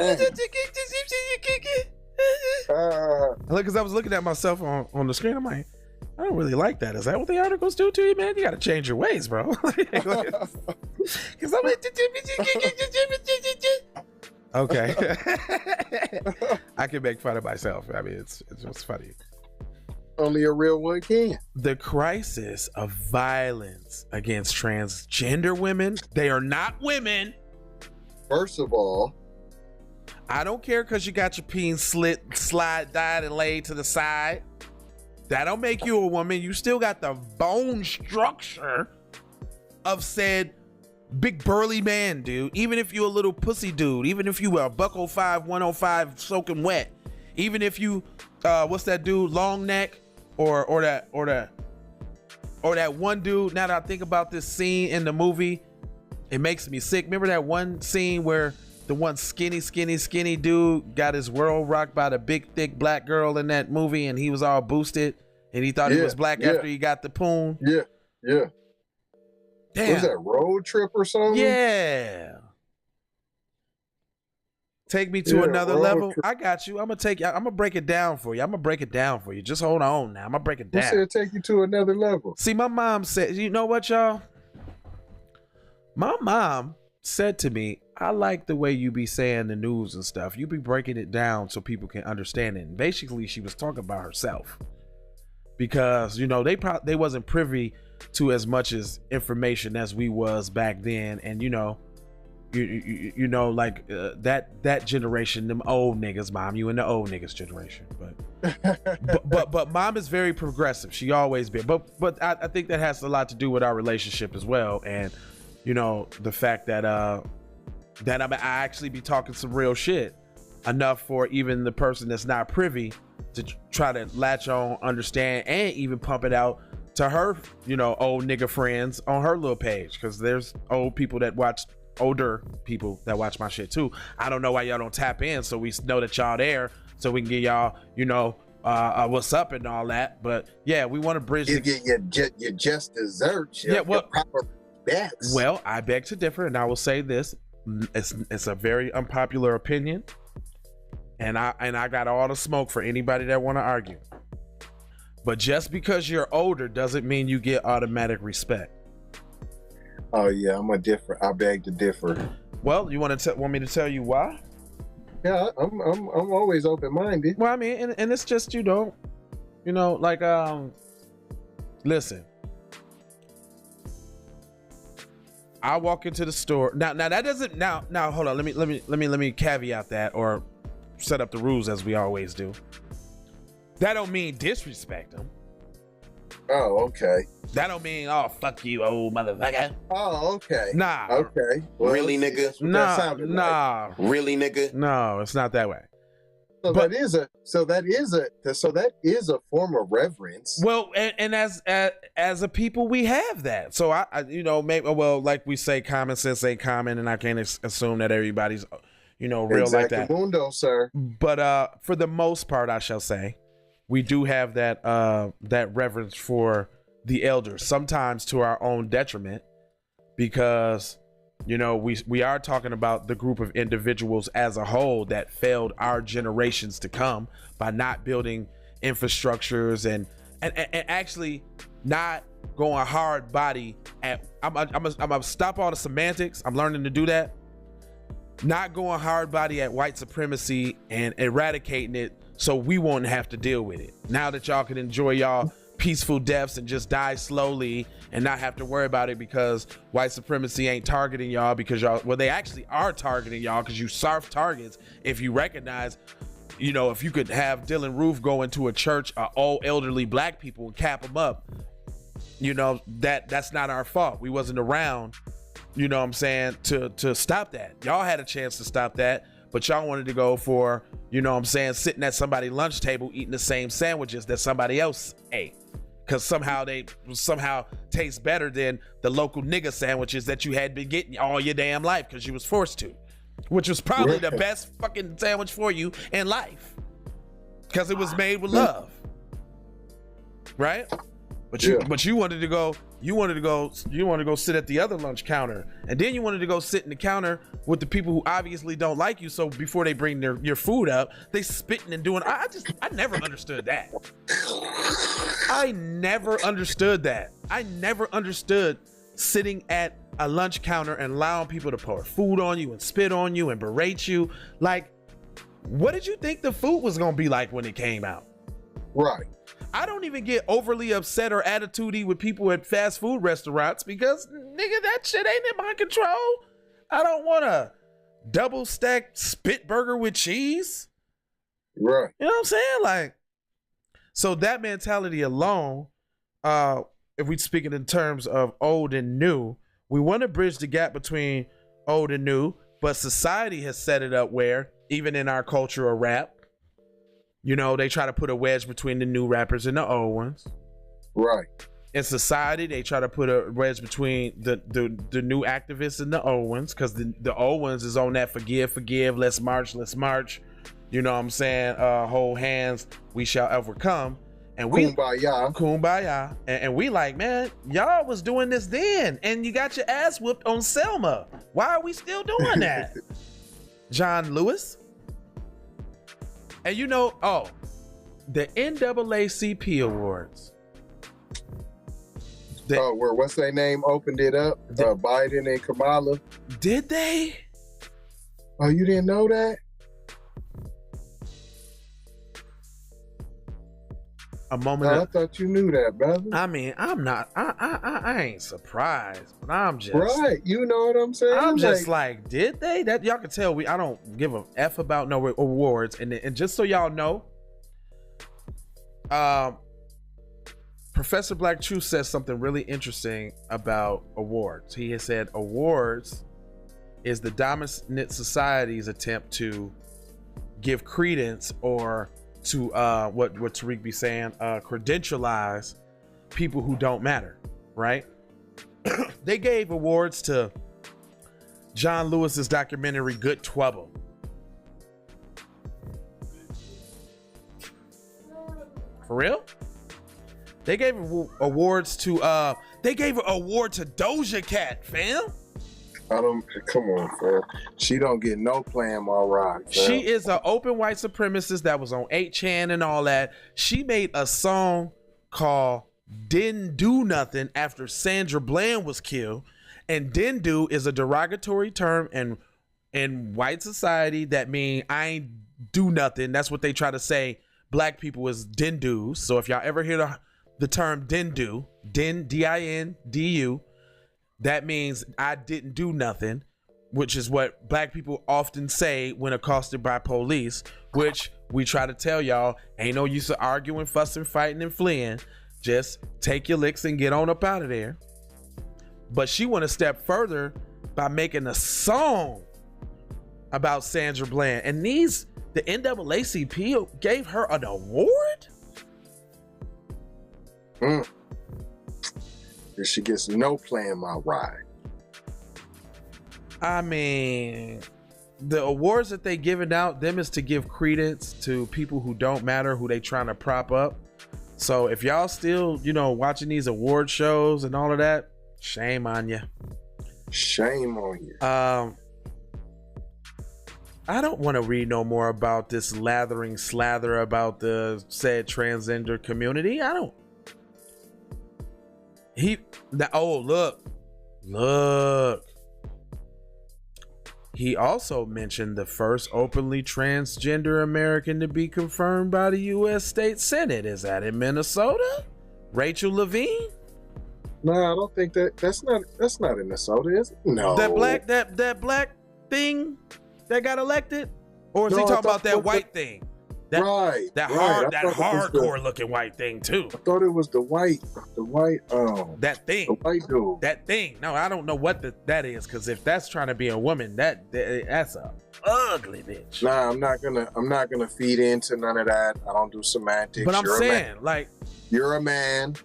Look, because I was looking at myself on the screen. I'm like, I don't really like that. Is that what the articles do to you, man? You got to change your ways, bro. Because I'm like, okay. I can make fun of myself. I mean, it's just funny. Only a real one can. The crisis of violence against transgender women. They are not women. First of all, I don't care because you got your peen dyed and laid to the side. That don't make you a woman. You still got the bone structure of said big burly man, dude. Even if you a little pussy dude, even if you a $105, 105 soaking wet, even if you what's that dude, long neck, or that one dude. Now that I think about this scene in the movie, it makes me sick. Remember that one scene where the one skinny dude got his world rocked by the big thick black girl in that movie, and he was all boosted and he thought he was black after he got the poon. Yeah. Damn. Was that Road Trip or something? Yeah. Take me to another level. I got you. I'm gonna break it down for you. Just hold on now. I'm gonna break it down. Who said take you to another level? See, my mom said, you know what, y'all? My mom said to me, I like the way you be saying the news and stuff. You be breaking it down so people can understand it. And basically, she was talking about herself. Because, you know, they wasn't privy to as much as information as we was back then. And, you know, you know, like that generation, them old niggas, mom, you in the old niggas generation, but mom is very progressive. She always been, but I think that has a lot to do with our relationship as well. And, you know, the fact that I actually be talking some real shit enough for even the person that's not privy to try to latch on, understand, and even pump it out to her, you know, old nigga friends on her little page. Cause there's older people that watch my shit too. I don't know why y'all don't tap in so we know that y'all there, so we can get y'all, you know, what's up and all that. But yeah, we want to bridge. You get your just desserts. Your proper bets. Well, I beg to differ, and I will say this: it's a very unpopular opinion, and I got all the smoke for anybody that want to argue. But just because you're older doesn't mean you get automatic respect. Oh yeah, I beg to differ. Well, you want me to tell you why? Yeah, I'm always open-minded. Well, I mean, and it's just, you know, like, listen, I walk into the store now that doesn't now hold on, let me caveat that, or set up the rules as we always do. That don't mean disrespect them. Oh, okay. That don't mean, oh, fuck you, old motherfucker. Oh, okay. Nah. Okay. Well, really, nigga? Nah. Really, nigga? No, it's not that way. So that is a form of reverence. Well, and as a people, we have that. So I you know, maybe, well, like we say, common sense ain't common, and I can't assume that everybody's, you know, real like that. Mundo, sir. But for the most part, I shall say, we do have that reverence for the elders, sometimes to our own detriment, because, you know, we are talking about the group of individuals as a whole that failed our generations to come by not building infrastructures and actually not going hard body at. I'm gonna stop all the semantics. I'm learning to do that. Not going hard body at white supremacy and eradicating it so we won't have to deal with it. Now that y'all can enjoy y'all peaceful deaths and just die slowly and not have to worry about it because white supremacy ain't targeting y'all, because y'all, well, they actually are targeting y'all because you soft targets. If you recognize, you know, if you could have Dylan Roof go into a church of all elderly black people and cap them up, you know, that's not our fault. We wasn't around, you know what I'm saying, to stop that. Y'all had a chance to stop that, but y'all wanted to go for, you know what I'm saying, sitting at somebody's lunch table eating the same sandwiches that somebody else ate, because somehow they taste better than the local nigga sandwiches that you had been getting all your damn life because you was forced to, which was probably the best fucking sandwich for you in life. because it was made with love, right? But you wanted to go sit at the other lunch counter, and then you wanted to go sit in the counter with the people who obviously don't like you. So before they bring your food up, they spitting and doing. I never understood that. I never understood that. I never understood sitting at a lunch counter and allowing people to pour food on you and spit on you and berate you. Like, what did you think the food was gonna be like when it came out? Right. I don't even get overly upset or attitudey with people at fast food restaurants because, nigga, that shit ain't in my control. I don't want a double stacked spit burger with cheese. Right. You know what I'm saying? Like, so that mentality alone, if we speak it in terms of old and new, we want to bridge the gap between old and new, but society has set it up where, even in our culture of rap, you know, they try to put a wedge between the new rappers and the old ones. Right. In society, they try to put a wedge between the new activists and the old ones, because the old ones is on that forgive, let's march. You know what I'm saying? Hold hands, we shall overcome. And we kumbaya. And we like, man, y'all was doing this then, and you got your ass whooped on Selma. Why are we still doing that? John Lewis. And you know, the NAACP Awards. Where what's their name opened it up? Biden and Kamala. Did they? Oh, you didn't know that? A moment. I thought you knew that, brother. I mean, I'm not. I ain't surprised, but I'm just right. You know what I'm saying? I'm just like, did they? That y'all can tell. I don't give a f about no awards. And just so y'all know, Professor Black Truth says something really interesting about awards. He has said awards is the dominant society's attempt to give credence or to what Tariq be saying, credentialize people who don't matter, right? They gave awards to John Lewis's documentary Good Trouble. For real? They gave awards to they gave an award to Doja Cat, fam. Come on, fam. She don't get no playing my ride, fam. She is an open white supremacist that was on 8chan and all that. She made a song called Didn't Do Nothing after Sandra Bland was killed. And didn't do is a derogatory term in white society that mean I ain't do nothing. That's what they try to say black people is didn't do. So if y'all ever hear the term didn't do, D-I-N-D-U, that means I didn't do nothing, which is what black people often say when accosted by police, which we try to tell y'all ain't no use of arguing, fussing, fighting, and fleeing. Just take your licks and get on up out of there. But she went a step further by making a song about Sandra Bland. And the NAACP gave her an award? She gets no playing my ride. I mean, the awards that they giving out, them is to give credence to people who don't matter, who they trying to prop up. So if y'all still, watching these award shows and all of that, shame on you. Shame on you. I don't want to read no more about this slather about the said transgender community. I don't. Look. He also mentioned the first openly transgender American to be confirmed by the U.S. State Senate. Is that in Minnesota? Rachel Levine? No, I don't think that's not in Minnesota, is it? No. That black thing that got elected? Or is he talking about that white thing? That hardcore looking white thing too. I thought it was the white that thing. The white dude. That thing. No, I don't know what that is, because if that's trying to be a woman, that's a ugly bitch. Nah, I'm not gonna feed into none of that. I don't do semantics. But I'm saying, like, you're a man.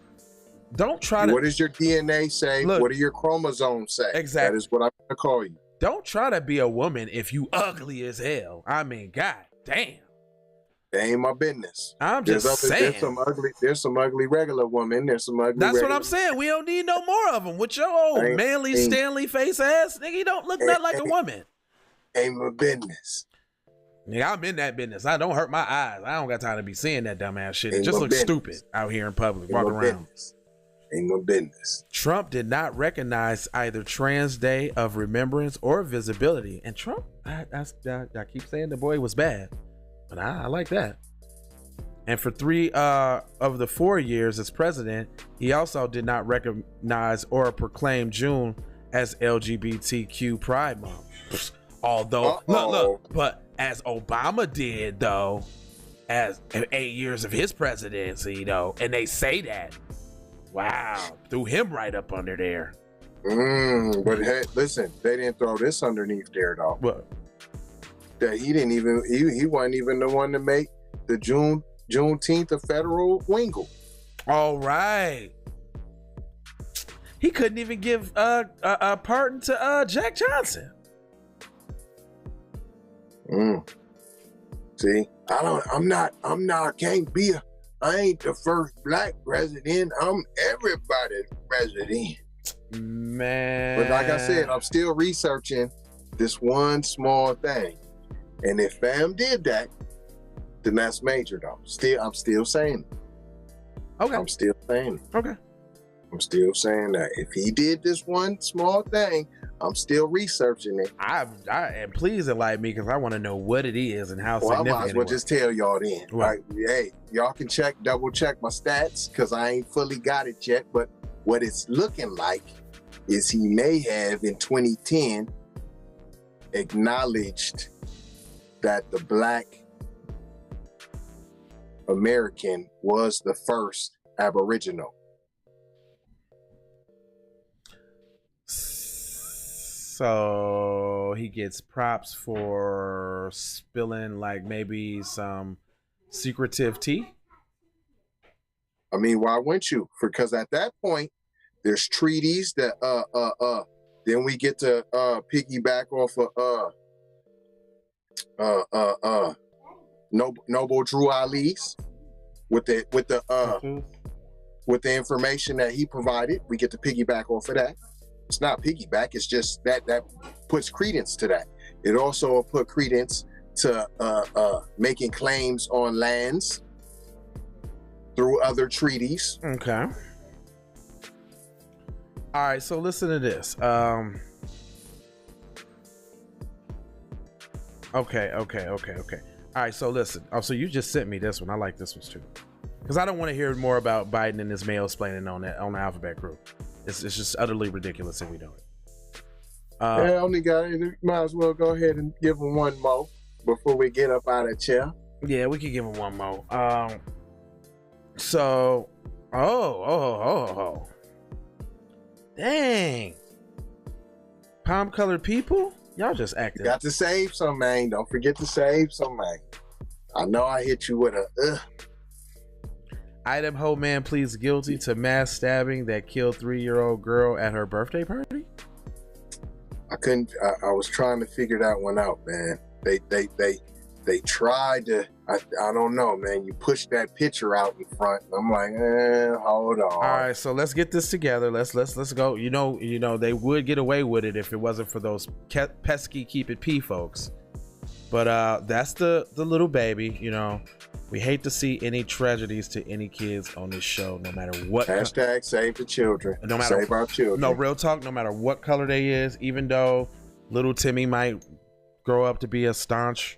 Don't try to. What does your DNA say? Look, what do your chromosomes say? Exactly. That is what I'm gonna call you. Don't try to be a woman if you ugly as hell. I mean, god damn. That ain't my business. I'm just saying. There's some ugly regular women. There's some ugly. That's what I'm saying. We don't need no more of them. With your old manly Stanley face ass, nigga, you don't look nothing like a woman. Ain't my business. Nigga, I'm in that business. I don't hurt my eyes. I don't got time to be seeing that dumbass shit. It just looks stupid out here in public, walking around. Ain't no business. Trump did not recognize either Trans Day of Remembrance or Visibility. And Trump, I keep saying the boy was bad, but I like that. And for 3 of the 4 years as president, he also did not recognize or proclaim June as LGBTQ Pride Month. Although, look, but as Obama did, though, as 8 years of his presidency, though, and they say that. Wow, threw him right up under there. But hey, listen, they didn't throw this underneath there though. What? That he wasn't even the one to make the Juneteenth a federal wingle. All right. He couldn't even give a pardon to Jack Johnson. See, I ain't the first black president. I'm everybody's president. Man. But like I said, I'm still researching this one small thing. And if fam did that, then that's major though. I'm still saying it. Okay. I'm still saying it. Okay. I'm still saying that. If he did this one small thing, I'm still researching it. And please enlighten me because I want to know what it is and how significant I might as well just tell y'all then. Right. Like, hey, y'all can double check my stats because I ain't fully got it yet. But what it's looking like is he may have in 2010 acknowledged that the black American was the first Aboriginal. So he gets props for spilling like maybe some secretive tea. I mean, why wouldn't you? Because at that point, there's treaties that then we get to piggyback off of Noble Drew Ali's with the information that he provided. We get to piggyback off of that. It's not piggyback, it's just that puts credence to that. It also put credence to making claims on lands through other treaties. Okay. All right, so listen to this. Okay. All right, so listen. Oh, so you just sent me this one. I like this one too. Because I don't want to hear more about Biden and his mail-splaining on the Alphabet Group. It's just utterly ridiculous if we don't. Only got it. Might as well go ahead and give him one more before we get up out of chair. Yeah, we could give him one more. So, oh. Dang. Palm-colored people? Y'all just acting. Got to save some, man. Don't forget to save some, man. I know I hit you with a Idaho man pleads guilty to mass stabbing that killed 3-year-old girl at her birthday party. I was trying to figure that one out, man. They tried to. I don't know, man. You push that picture out in front. I'm like, hold on. All right, so let's get this together. Let's go. You know, they would get away with it if it wasn't for those pesky keep it P folks. But that's the little baby. You know, we hate to see any tragedies to any kids on this show, no matter what. Hashtag save the children. No matter, save our children. No, real talk. No matter what color they is, even though little Timmy might grow up to be a staunch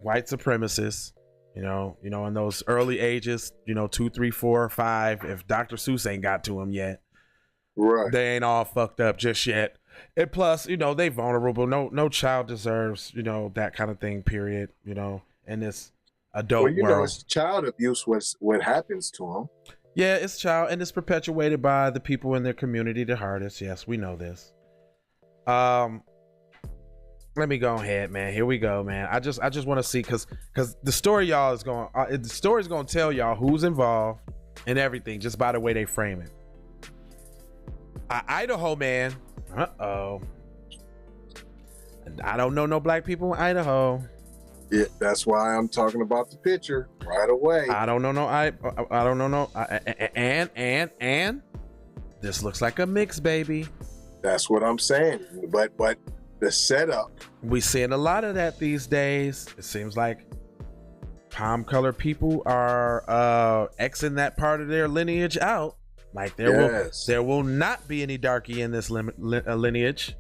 white supremacist, you know, in those early ages, 2, 3, 4, 5. If Dr. Seuss ain't got to him yet, right? They ain't all fucked up just yet. And plus, they vulnerable. No child deserves, that kind of thing. Period. In this adult world, it's child abuse. What happens to them? Yeah, it's child, and it's perpetuated by the people in their community the hardest. Yes, we know this. Let me go ahead, man. Here we go, man. I just want to see because the story y'all is going. The story's going to tell y'all who's involved and everything just by the way they frame it. Idaho man. I don't know no black people in Idaho. Yeah, that's why I'm talking about the picture right away. I don't know. I don't know. And this looks like a mix, baby. That's what I'm saying. But the setup. We seeing a lot of that these days. It seems like palm color people are Xing that part of their lineage out. Like there will not be any darky in this lineage.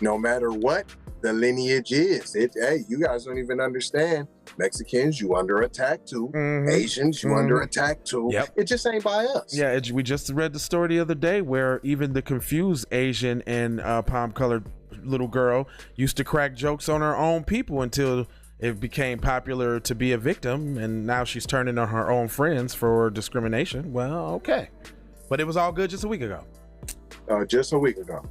No matter what the lineage is, hey, you guys don't even understand. Mexicans, you under attack too. Mm-hmm. Asians, you under attack too. Yep. It just ain't by us. Yeah, we just read the story the other day where even the confused Asian and palm colored little girl used to crack jokes on her own people until it became popular to be a victim, and now she's turning on her own friends for discrimination. Well, okay, but it was all good just a week ago. Just a week ago.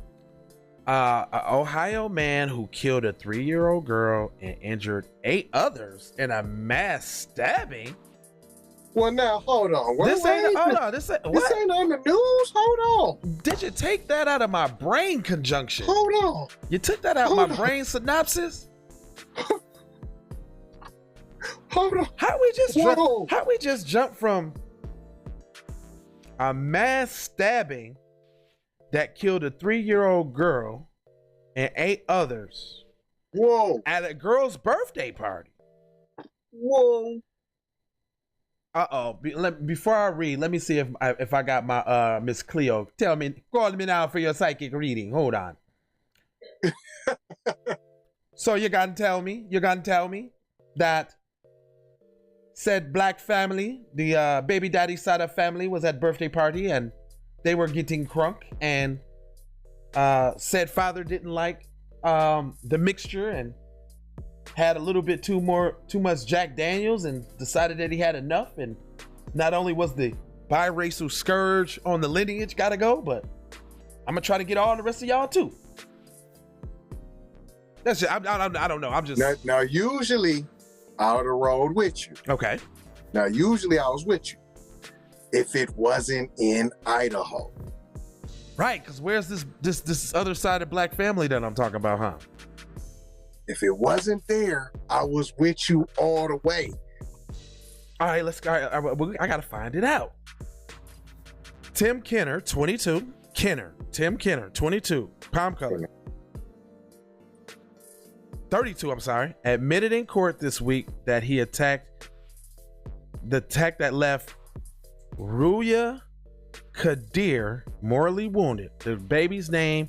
An Ohio man who killed a 3-year-old girl and injured 8 others in a mass stabbing. Well, now hold on. This ain't on the news. Hold on. Did you take that out of my brain conjunction? Hold on. You took that out of my brain synopsis? Hold on. How we just jump from a mass stabbing that killed a 3-year-old girl and 8 others at a girl's birthday party? Whoa. Before I read, let me see if I got my Miss Cleo. Call me now for your psychic reading. Hold on. So you're gonna tell me that said black family, the baby daddy side of family, was at birthday party and they were getting crunk, and said father didn't like the mixture and had a little bit too much Jack Daniels and decided that he had enough. And not only was the biracial scourge on the lineage gotta go, but I'm gonna try to get all the rest of y'all too. That's just, I don't know. I'm just now usually I would have rolled with you. Okay. Now usually I was with you if it wasn't in Idaho. Right, because where's this other side of black family that I'm talking about, huh? If it wasn't there, I was with you all the way. All right, let's go. I gotta find it out. Tim Kenner, 22. Tim Kenner, 22. Palm color. 32, I'm sorry. Admitted in court this week that he attacked that left Ruya Kadir mortally wounded. The baby's name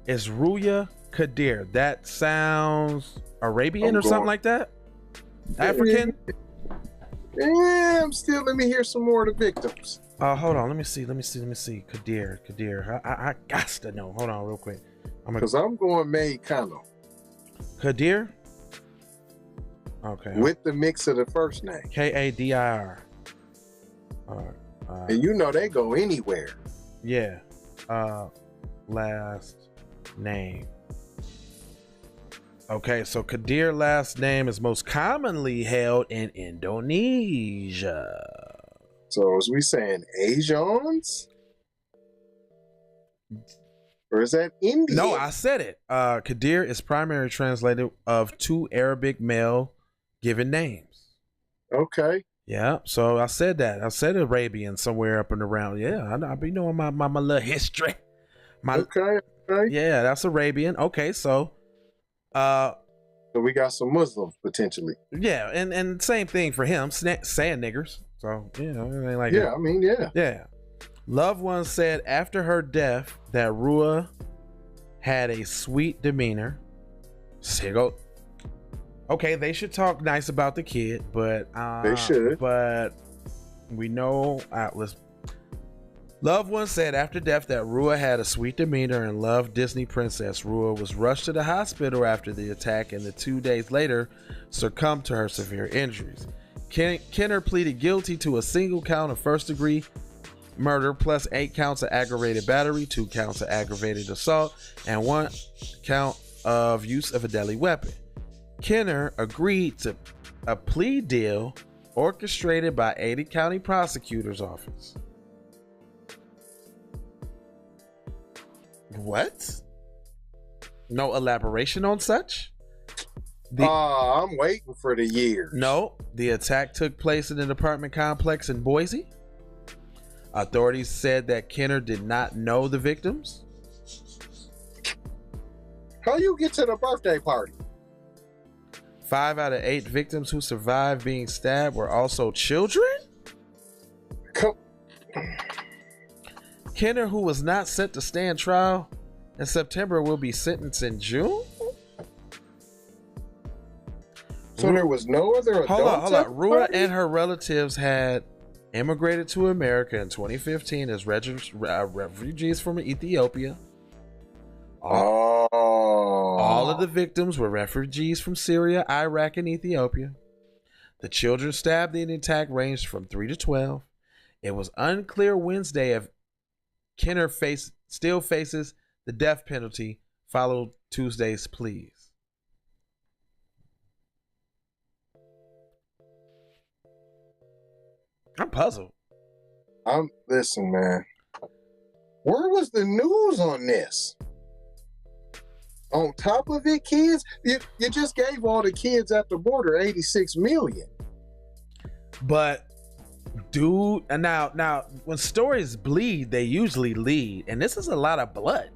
is Ruya Kadir. That sounds Arabian or something like that? African? Yeah, let me hear some more of the victims. Hold on, let me see. Kadir. I got to know. Hold on real quick. Because I'm going Mexicano. Kadir? Okay. With the mix of the first name. Kadir. And you know they go anywhere. Yeah. Last name. Okay, so Kadir last name is most commonly held in Indonesia. So is we saying Asians? Or is that Indian? No, I said it. Kadir is primarily translated of 2 Arabic male given names. Okay. Yeah, so I said that. I said Arabian somewhere up and around. Yeah, I be knowing my little history. Okay. Yeah, that's Arabian. Okay, so we got some Muslims potentially. Yeah, and same thing for him, saying niggers. So, you know, it ain't like yeah, I mean, yeah. Yeah. Loved ones said after her death that Rua had a sweet demeanor. Okay, they should talk nice about the kid, but they should. But we know Loved ones said after death that Rua had a sweet demeanor and loved Disney princess. Rua was rushed to the hospital after the attack and 2 days later succumbed to her severe injuries. Kenner pleaded guilty to a single count of first-degree murder plus 8 counts of aggravated battery, 2 counts of aggravated assault, and 1 count of use of a deadly weapon. Kenner agreed to a plea deal orchestrated by Ada County Prosecutor's Office. What? No elaboration on such? I'm waiting for the years. No, the attack took place in an apartment complex in Boise. Authorities said that Kenner did not know the victims. How you get to the birthday party? 5 out of 8 victims who survived being stabbed were also children. Kenner, who was not set to stand trial in September, will be sentenced in June. So there was no other adults. Hold on. Rua and her relatives had immigrated to America in 2015 as refugees from Ethiopia. All of the victims were refugees from Syria, Iraq, and Ethiopia. The children stabbed in the attack ranged from 3 to 12. It was unclear Wednesday if Kenner still faces the death penalty following Tuesday's pleas. I'm puzzled. Listen, man. Where was the news on this? On top of it, kids, you just gave all the kids at the border 86 million. But dude, and now when stories bleed, they usually lead, and this is a lot of blood.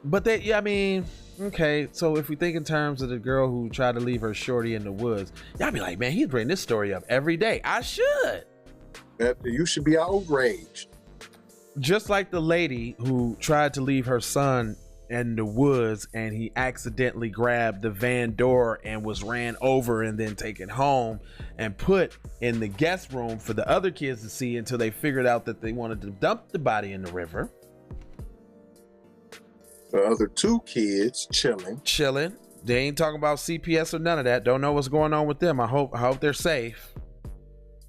But okay, so if we think in terms of the girl who tried to leave her shorty in the woods, y'all be like, man, he's bringing this story up every day. I should. You should be outraged. Just like the lady who tried to leave her son in the woods and he accidentally grabbed the van door and was ran over and then taken home and put in the guest room for the other kids to see until they figured out that they wanted to dump the body in the river. The other 2 kids chilling. They ain't talking about CPS or none of that. Don't know what's going on with them. I hope they're safe.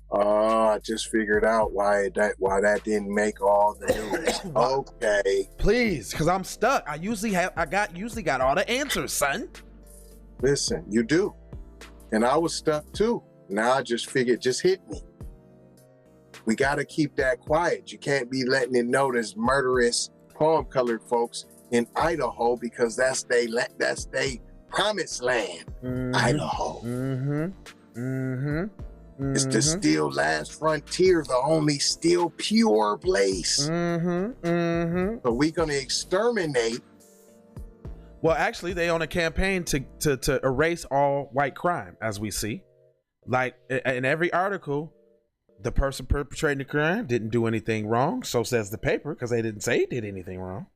I just figured out why that didn't make all the news. Okay. Please, because I'm stuck. I usually got all the answers, son. Listen, you do. And I was stuck too. Now I just figured, just hit me. We got to keep that quiet. You can't be letting it know there's murderous palm-colored folks in Idaho because that's they promised land. Idaho. It's the still last frontier, the only still pure place. So we gonna exterminate. Well, actually, they on a campaign to erase all white crime, as we see. Like in every article, the person perpetrating the crime didn't do anything wrong. So says the paper, because they didn't say he did anything wrong.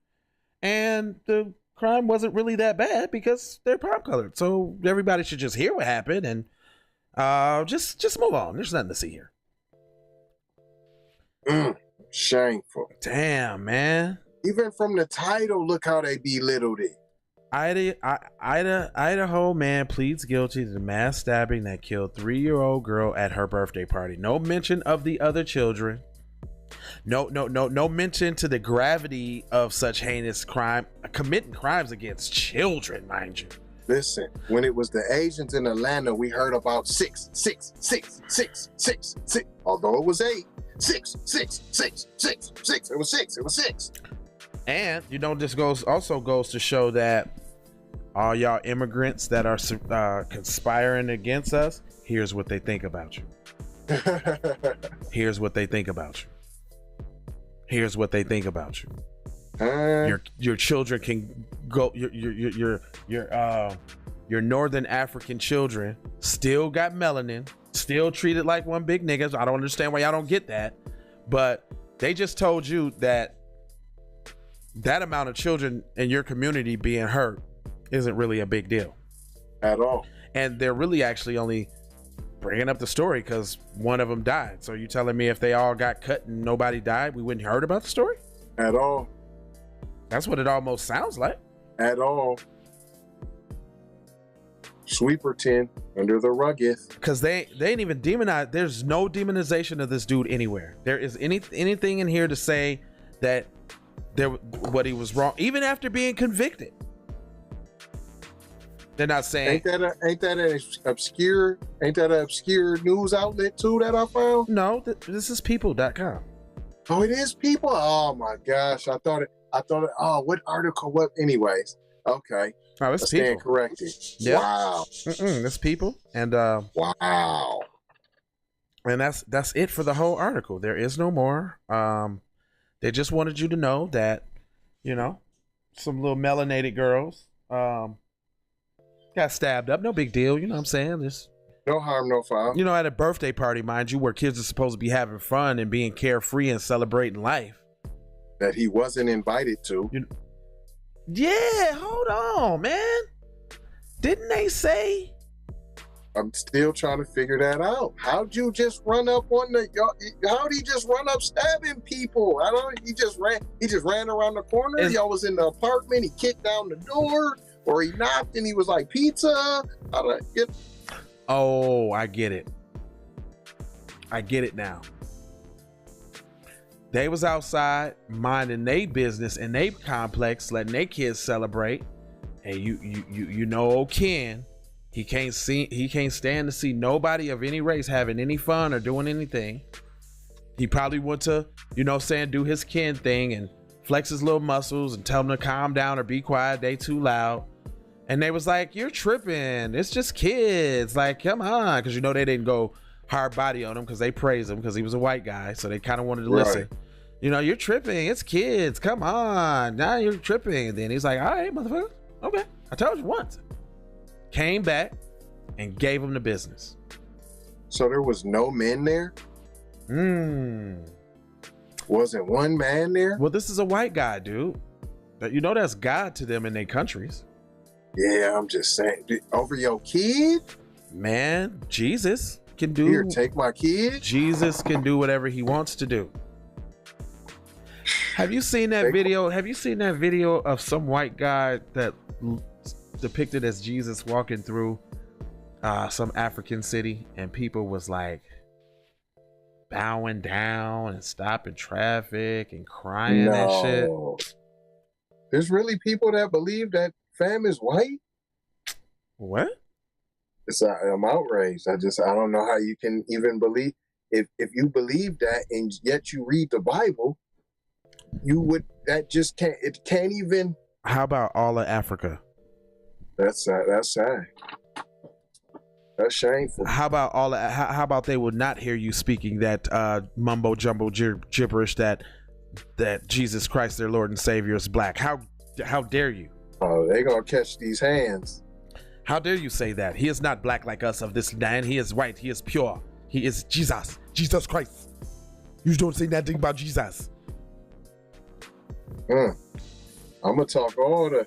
And the crime wasn't really that bad because they're palm colored. So everybody should just hear what happened and just move on. There's nothing to see here. Shameful. Damn, man. Even from the title, look how they belittled it. Idaho man pleads guilty to the mass stabbing that killed 3-year-old girl at her birthday party. No mention of the other children. No mention to the gravity of such heinous crime, committing crimes against children, mind you. Listen, when it was the Asians in Atlanta, we heard about 6. Although it was 8. 6. It was 6. And this also goes to show that all y'all immigrants that are conspiring against us, here's what they think about you. Here's what they think about you. Here's what they think about you. Your children can go. Your Northern African children still got melanin, still treated like one big niggas. I don't understand why y'all don't get that, but they just told you that amount of children in your community being hurt isn't really a big deal at all. And they're really actually only bringing up the story because one of them died. So you telling me if they all got cut and nobody died, we wouldn't heard about the story at all? That's what it almost sounds like. At all. Sweeper 10 under the rugged. Because they ain't even demonized. There's no demonization of this dude anywhere. There is anything in here to say that what he was wrong, even after being convicted. They're not saying. Ain't that an obscure news outlet too that I found? No, this is people.com. Oh, it is People. Oh my gosh, I thought it. I thought, oh, what article? What? Anyways, okay. Oh, it's I stand people. corrected. Yeah. Wow. It's people, and wow. And that's it for the whole article. There is no more. They just wanted you to know that, you know, some little melanated girls got stabbed up. No big deal. You know what I'm saying? Just no harm, no foul. You know, at a birthday party, mind you, where kids are supposed to be having fun and being carefree and celebrating life. That he wasn't invited to. Yeah, hold on, man. Didn't they say? I'm still trying to figure that out. How'd you just run up on how'd he just run up stabbing people? He just ran around the corner. Y'all was in the apartment. He kicked down the door, or he knocked and he was like, pizza. Oh, I get it. I get it now. They was outside minding their business in their complex, letting their kids celebrate. And you know, old Ken, he can't stand to see nobody of any race having any fun or doing anything. He probably went to, you know, do his Ken thing and flex his little muscles and tell them to calm down or be quiet. They too loud. And they was like, you're tripping. It's just kids. Like, come on. Because, you know, they didn't go hard body on him because they praised him because he was a white guy. So they kind of wanted to listen. You know, you're tripping. It's kids. Come on. Now you're tripping. And then he's like, all right, motherfucker. Okay. I told you once. Came back and gave him the business. So there was no men there? Wasn't one man there? Well, this is a white guy, dude. You know, that's God to them in their countries. Yeah, I'm just saying. Over your kid? Man, Jesus can do. Here, take my kid. Jesus can do whatever he wants to do. Have you seen that video? Have you seen that video of some white guy that depicted as Jesus walking through some African city, and people was like bowing down and stopping traffic and crying and shit? There's really people that believe that fam is white? What? I'm outraged. I don't know how you can even believe. If you believe that and yet you read the Bible, it can't even. How about all of Africa? That's sad. That's shameful. How about they would not hear you speaking that mumbo jumbo gibberish that Jesus Christ, their Lord and Savior, is black? How dare you? Oh, they gonna catch these hands. How dare you say that? He is not black like us of this land. He is white. He is pure. He is Jesus Christ. You don't say nothing about Jesus. I'm gonna talk all the.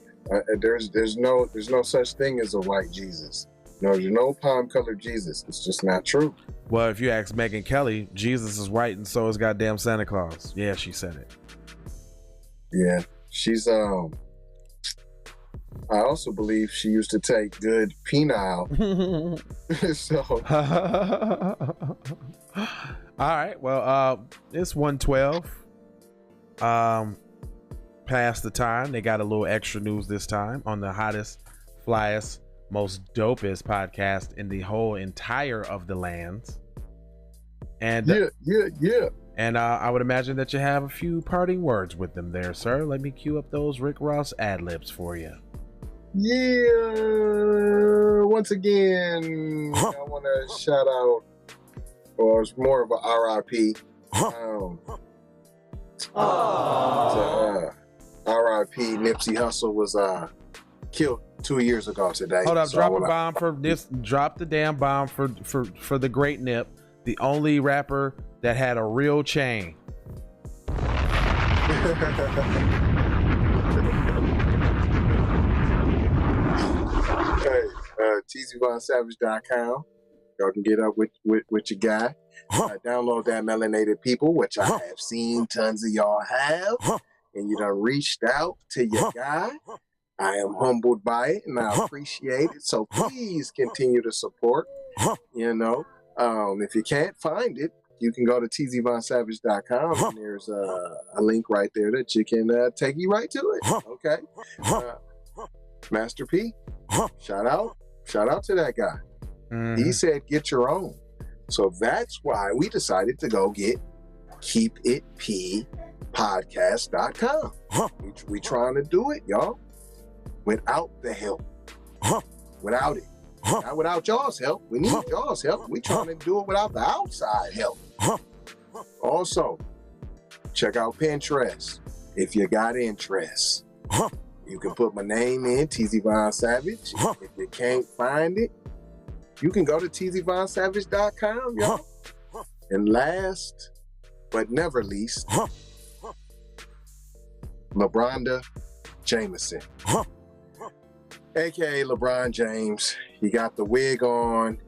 There's no such thing as a white Jesus. No, there's no palm colored Jesus. It's just not true. Well, if you ask Megyn Kelly, Jesus is white and so is goddamn Santa Claus. Yeah, she said it. Yeah, she's I also believe she used to take good penile. So. All right. Well, it's 1:12. Past the time. They got a little extra news this time on the hottest, flyest, most dopest podcast in the whole entire of the lands. And yeah. And I would imagine that you have a few parting words with them there, sir. Let me cue up those Rick Ross ad-libs for you. Yeah. Once again, I want to shout out, or it's more of a RIP. RIP Nipsey Hussle was killed 2 years ago today. Hold up, drop a bomb for this. Drop the damn bomb for the great Nip, the only rapper that had a real chain. Hey, TZVonSavage.com. Y'all can get up with your guy. Download that Melanated People, which I have seen tons of y'all have. And you done reached out to your guy. I am humbled by it and I appreciate it. So please continue to support. You know, if you can't find it, you can go to tzvonsavage.com and there's a link right there that you can take you right to it. Okay. Master P, shout out to that guy. He said, get your own. So that's why we decided to go get Keep It P podcast.com. We trying to do it, y'all, without the help. Without it. Not without y'all's help. We need y'all's help. We trying to do it without the outside help. Also, check out Pinterest if you got interest. You can put my name in, TZ Von Savage. If you can't find it, you can go to tzvonsavage.com, y'all. And last but never least, LeBronda Jameson, aka LeBron James. He got the wig on.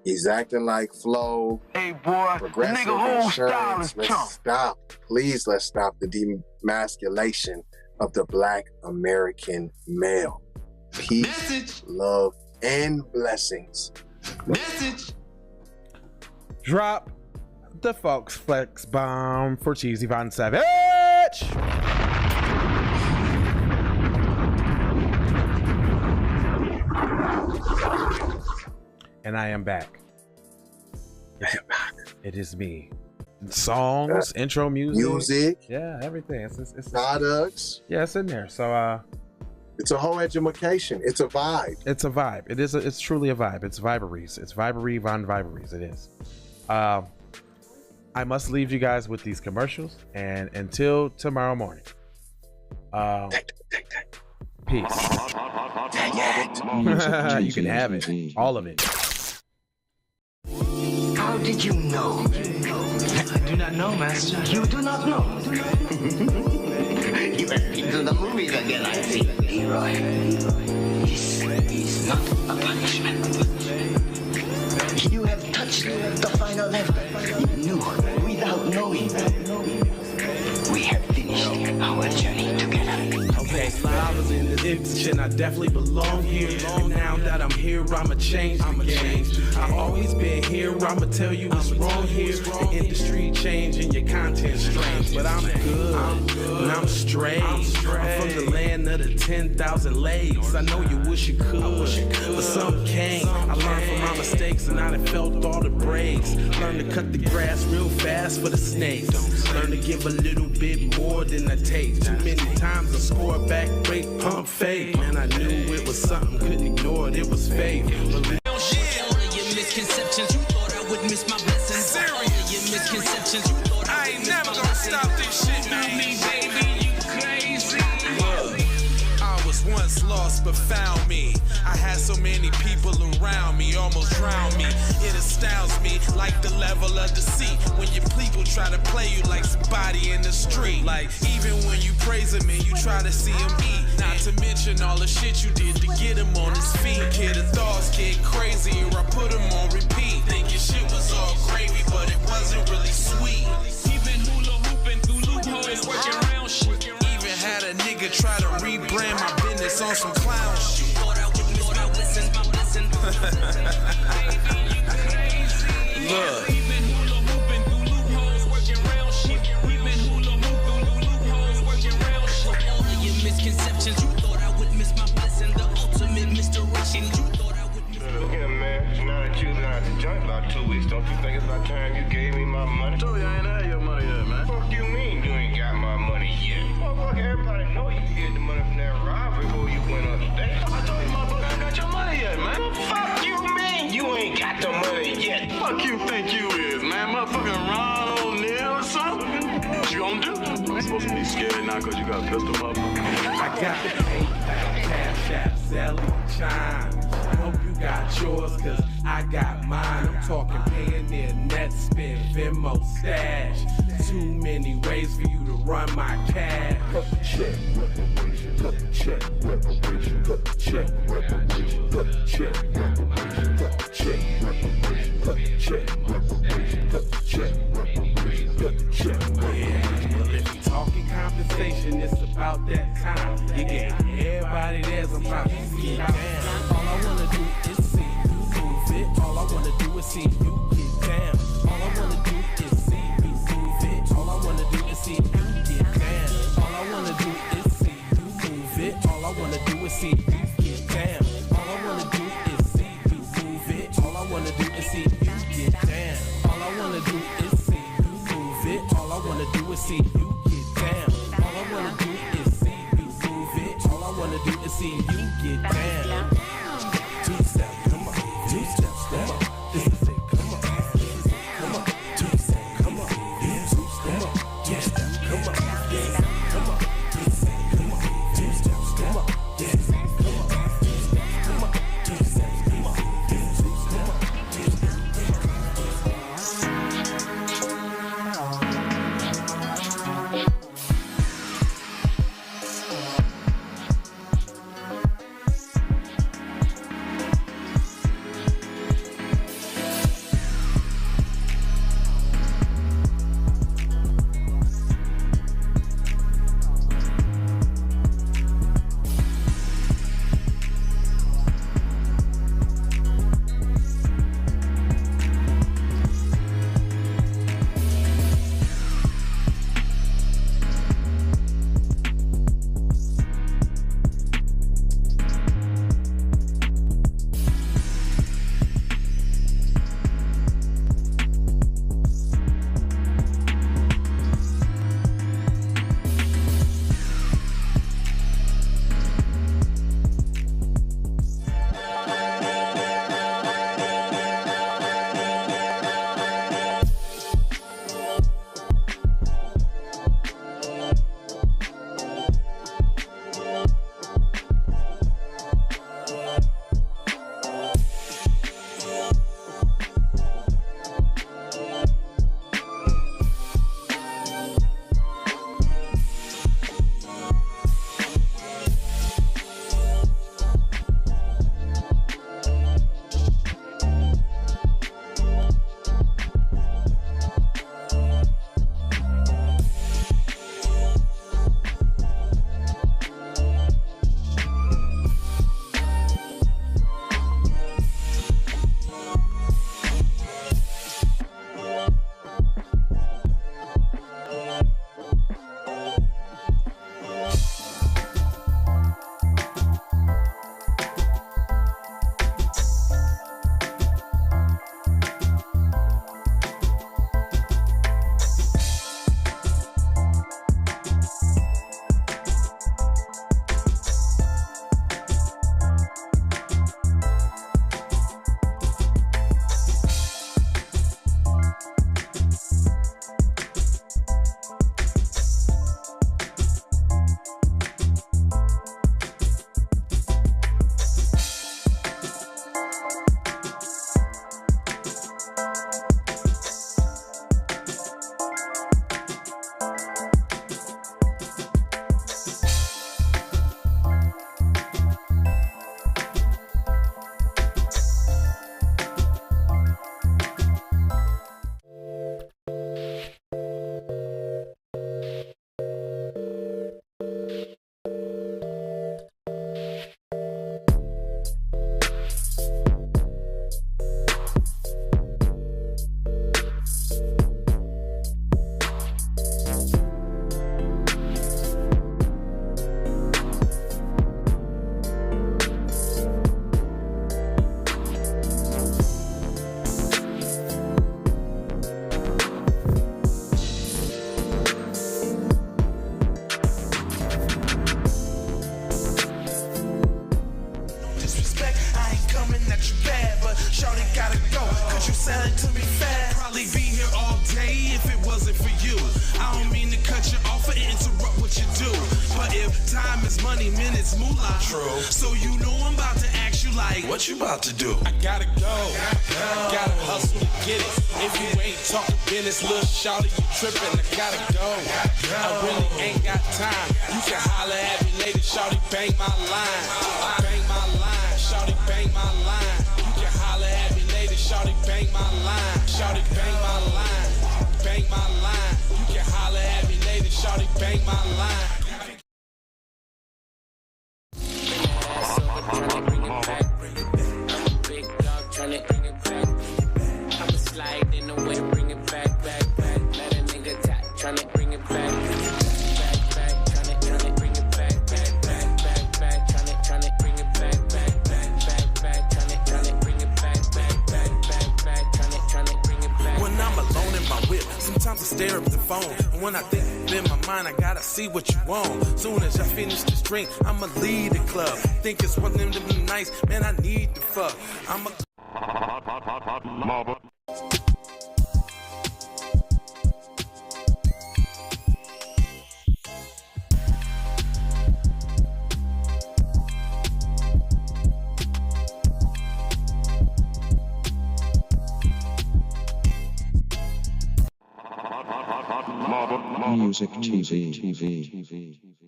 He's acting like Flo. Hey boy, Progressive nigga whole style insurance. is Let's chump. stop. Please, let's stop the demasculation of the Black American male. Peace, Message. love, and blessings. Message. Drop the Folks Flex bomb for Cheesy Von Savage. And I am back. It is me. Songs, intro music. Yeah, everything. It's Products. yeah, it's in there. So It's a whole education. It's a vibe. it's a vibe. It's truly a vibe. It's viberies. It's vibery von viberies. It is. I must leave you guys with these commercials, and until tomorrow morning. Peace. You can have it. All of it. How did you know? I do not know, Master. You do not know. You have been to the movies again, I see. Leroy, this is not a punishment. You have touched the final level. You knew without knowing. We have finished our journey together. Okay, I was in the kitchen, I definitely belong here. And now that I'm here, I'ma change the game. I've always been here, I'ma tell you what's wrong here. The industry changing, your content strange. But I'm good, and I'm straight. I'm from the land of the 10,000 legs. I know you wish you could, but some can't. I learned from my mistakes and I done felt all the breaks. Learn to cut the grass real fast for the snakes. Learn to give a little bit more than I take. Too many times I score back, break, pump, fake. Man, I knew it was something, couldn't ignore it, it was fake. Misconceptions, you thought I would miss my blessings. Serious. Your misconceptions, you thought I ain't never gonna stop this shit, man. Me, baby, you crazy. I was once lost but found me. I had so many people around me, almost drowned me. It astounds me like the level of deceit when your people try to play you like somebody in the street. Like even when you praise him and you try to see him eat. Not to mention all the shit you did to get him on his feet. Kid, the thoughts get crazy or I put him on repeat. Thinking shit was all gravy, but it wasn't really sweet. Even hula hooping through loopholes, working around shit. Even had a nigga try to rebrand my business on some clown shit. Thought I would miss my blessings, my blessing. Baby, you crazy. Look. Even hula hooping through loopholes, working around shit. Even hula hooping through loopholes, working around shit. All of your misconceptions, you thought I would miss my blessing. The ultimate misdirection, you thought I would miss. Look here, man. Now that you've been out the joint about 2 weeks, don't you think it's about time you gave me my money? I told you I ain't had your money yet, man. Fuck you mean you ain't got my money yet? Motherfucker, everybody know you hid the money from that robbery before you went on the day. I told you, motherfucker, I ain't got your money yet, man. Fuck you mean you ain't got the money yet? Fuck you think you is, man? Motherfucking Ron O'Neal or something? What you gonna do? You ain't supposed to be scared now because you got a pistol, motherfucker. I got the PayPal, Cash App, Zelle, Chime. I hope you got yours, cause I got mine. I'm talking Payoneer, Netspend, Venmo, Stash. Too many ways for you to run my cash. Check reparation, check reparation, check reparation, check reparation, check reparation, check reparation, check reparation. Well, if you talking compensation, it's about that time. You get everybody there's about to get down. All I wanna do is see you move it. All I wanna do is see you get down. All I wanna do is see you move it. All I wanna do is see you get down. All I wanna do is see you move it. All I wanna do is see you get down. All I wanna do is see you move it. All I wanna do is see you get down. All I wanna do is see you move it. All I wanna do is see you get down. see you get down. Two-step, come on. Two-step, step. This is it, come on. Come on. Two-step, come on. Two-step, two-step, come on. Come on. Two-step, come on. Two-step, come on. Come on. Come on. Two-step, come on. True. So you know I'm about to ask you like, what you about to do? I gotta go. I gotta hustle to get it. If you ain't talking business, little shawty, you tripping. I gotta go. I really ain't got time. You can holler at me later, shawty, bang my line. Bang my line, shawty, bang my line. You can holler at me later, shawty, bang my line. Shawty, bang my line. Bang my line. You can holler at me later, shawty, bang my line. Sometimes I stare up the phone, and when I think Up in my mind, I gotta see what you want. Soon as I finish this drink, I'ma leave the club. Think it's one of them nights, man, I need to fuck. I'ma Music TV.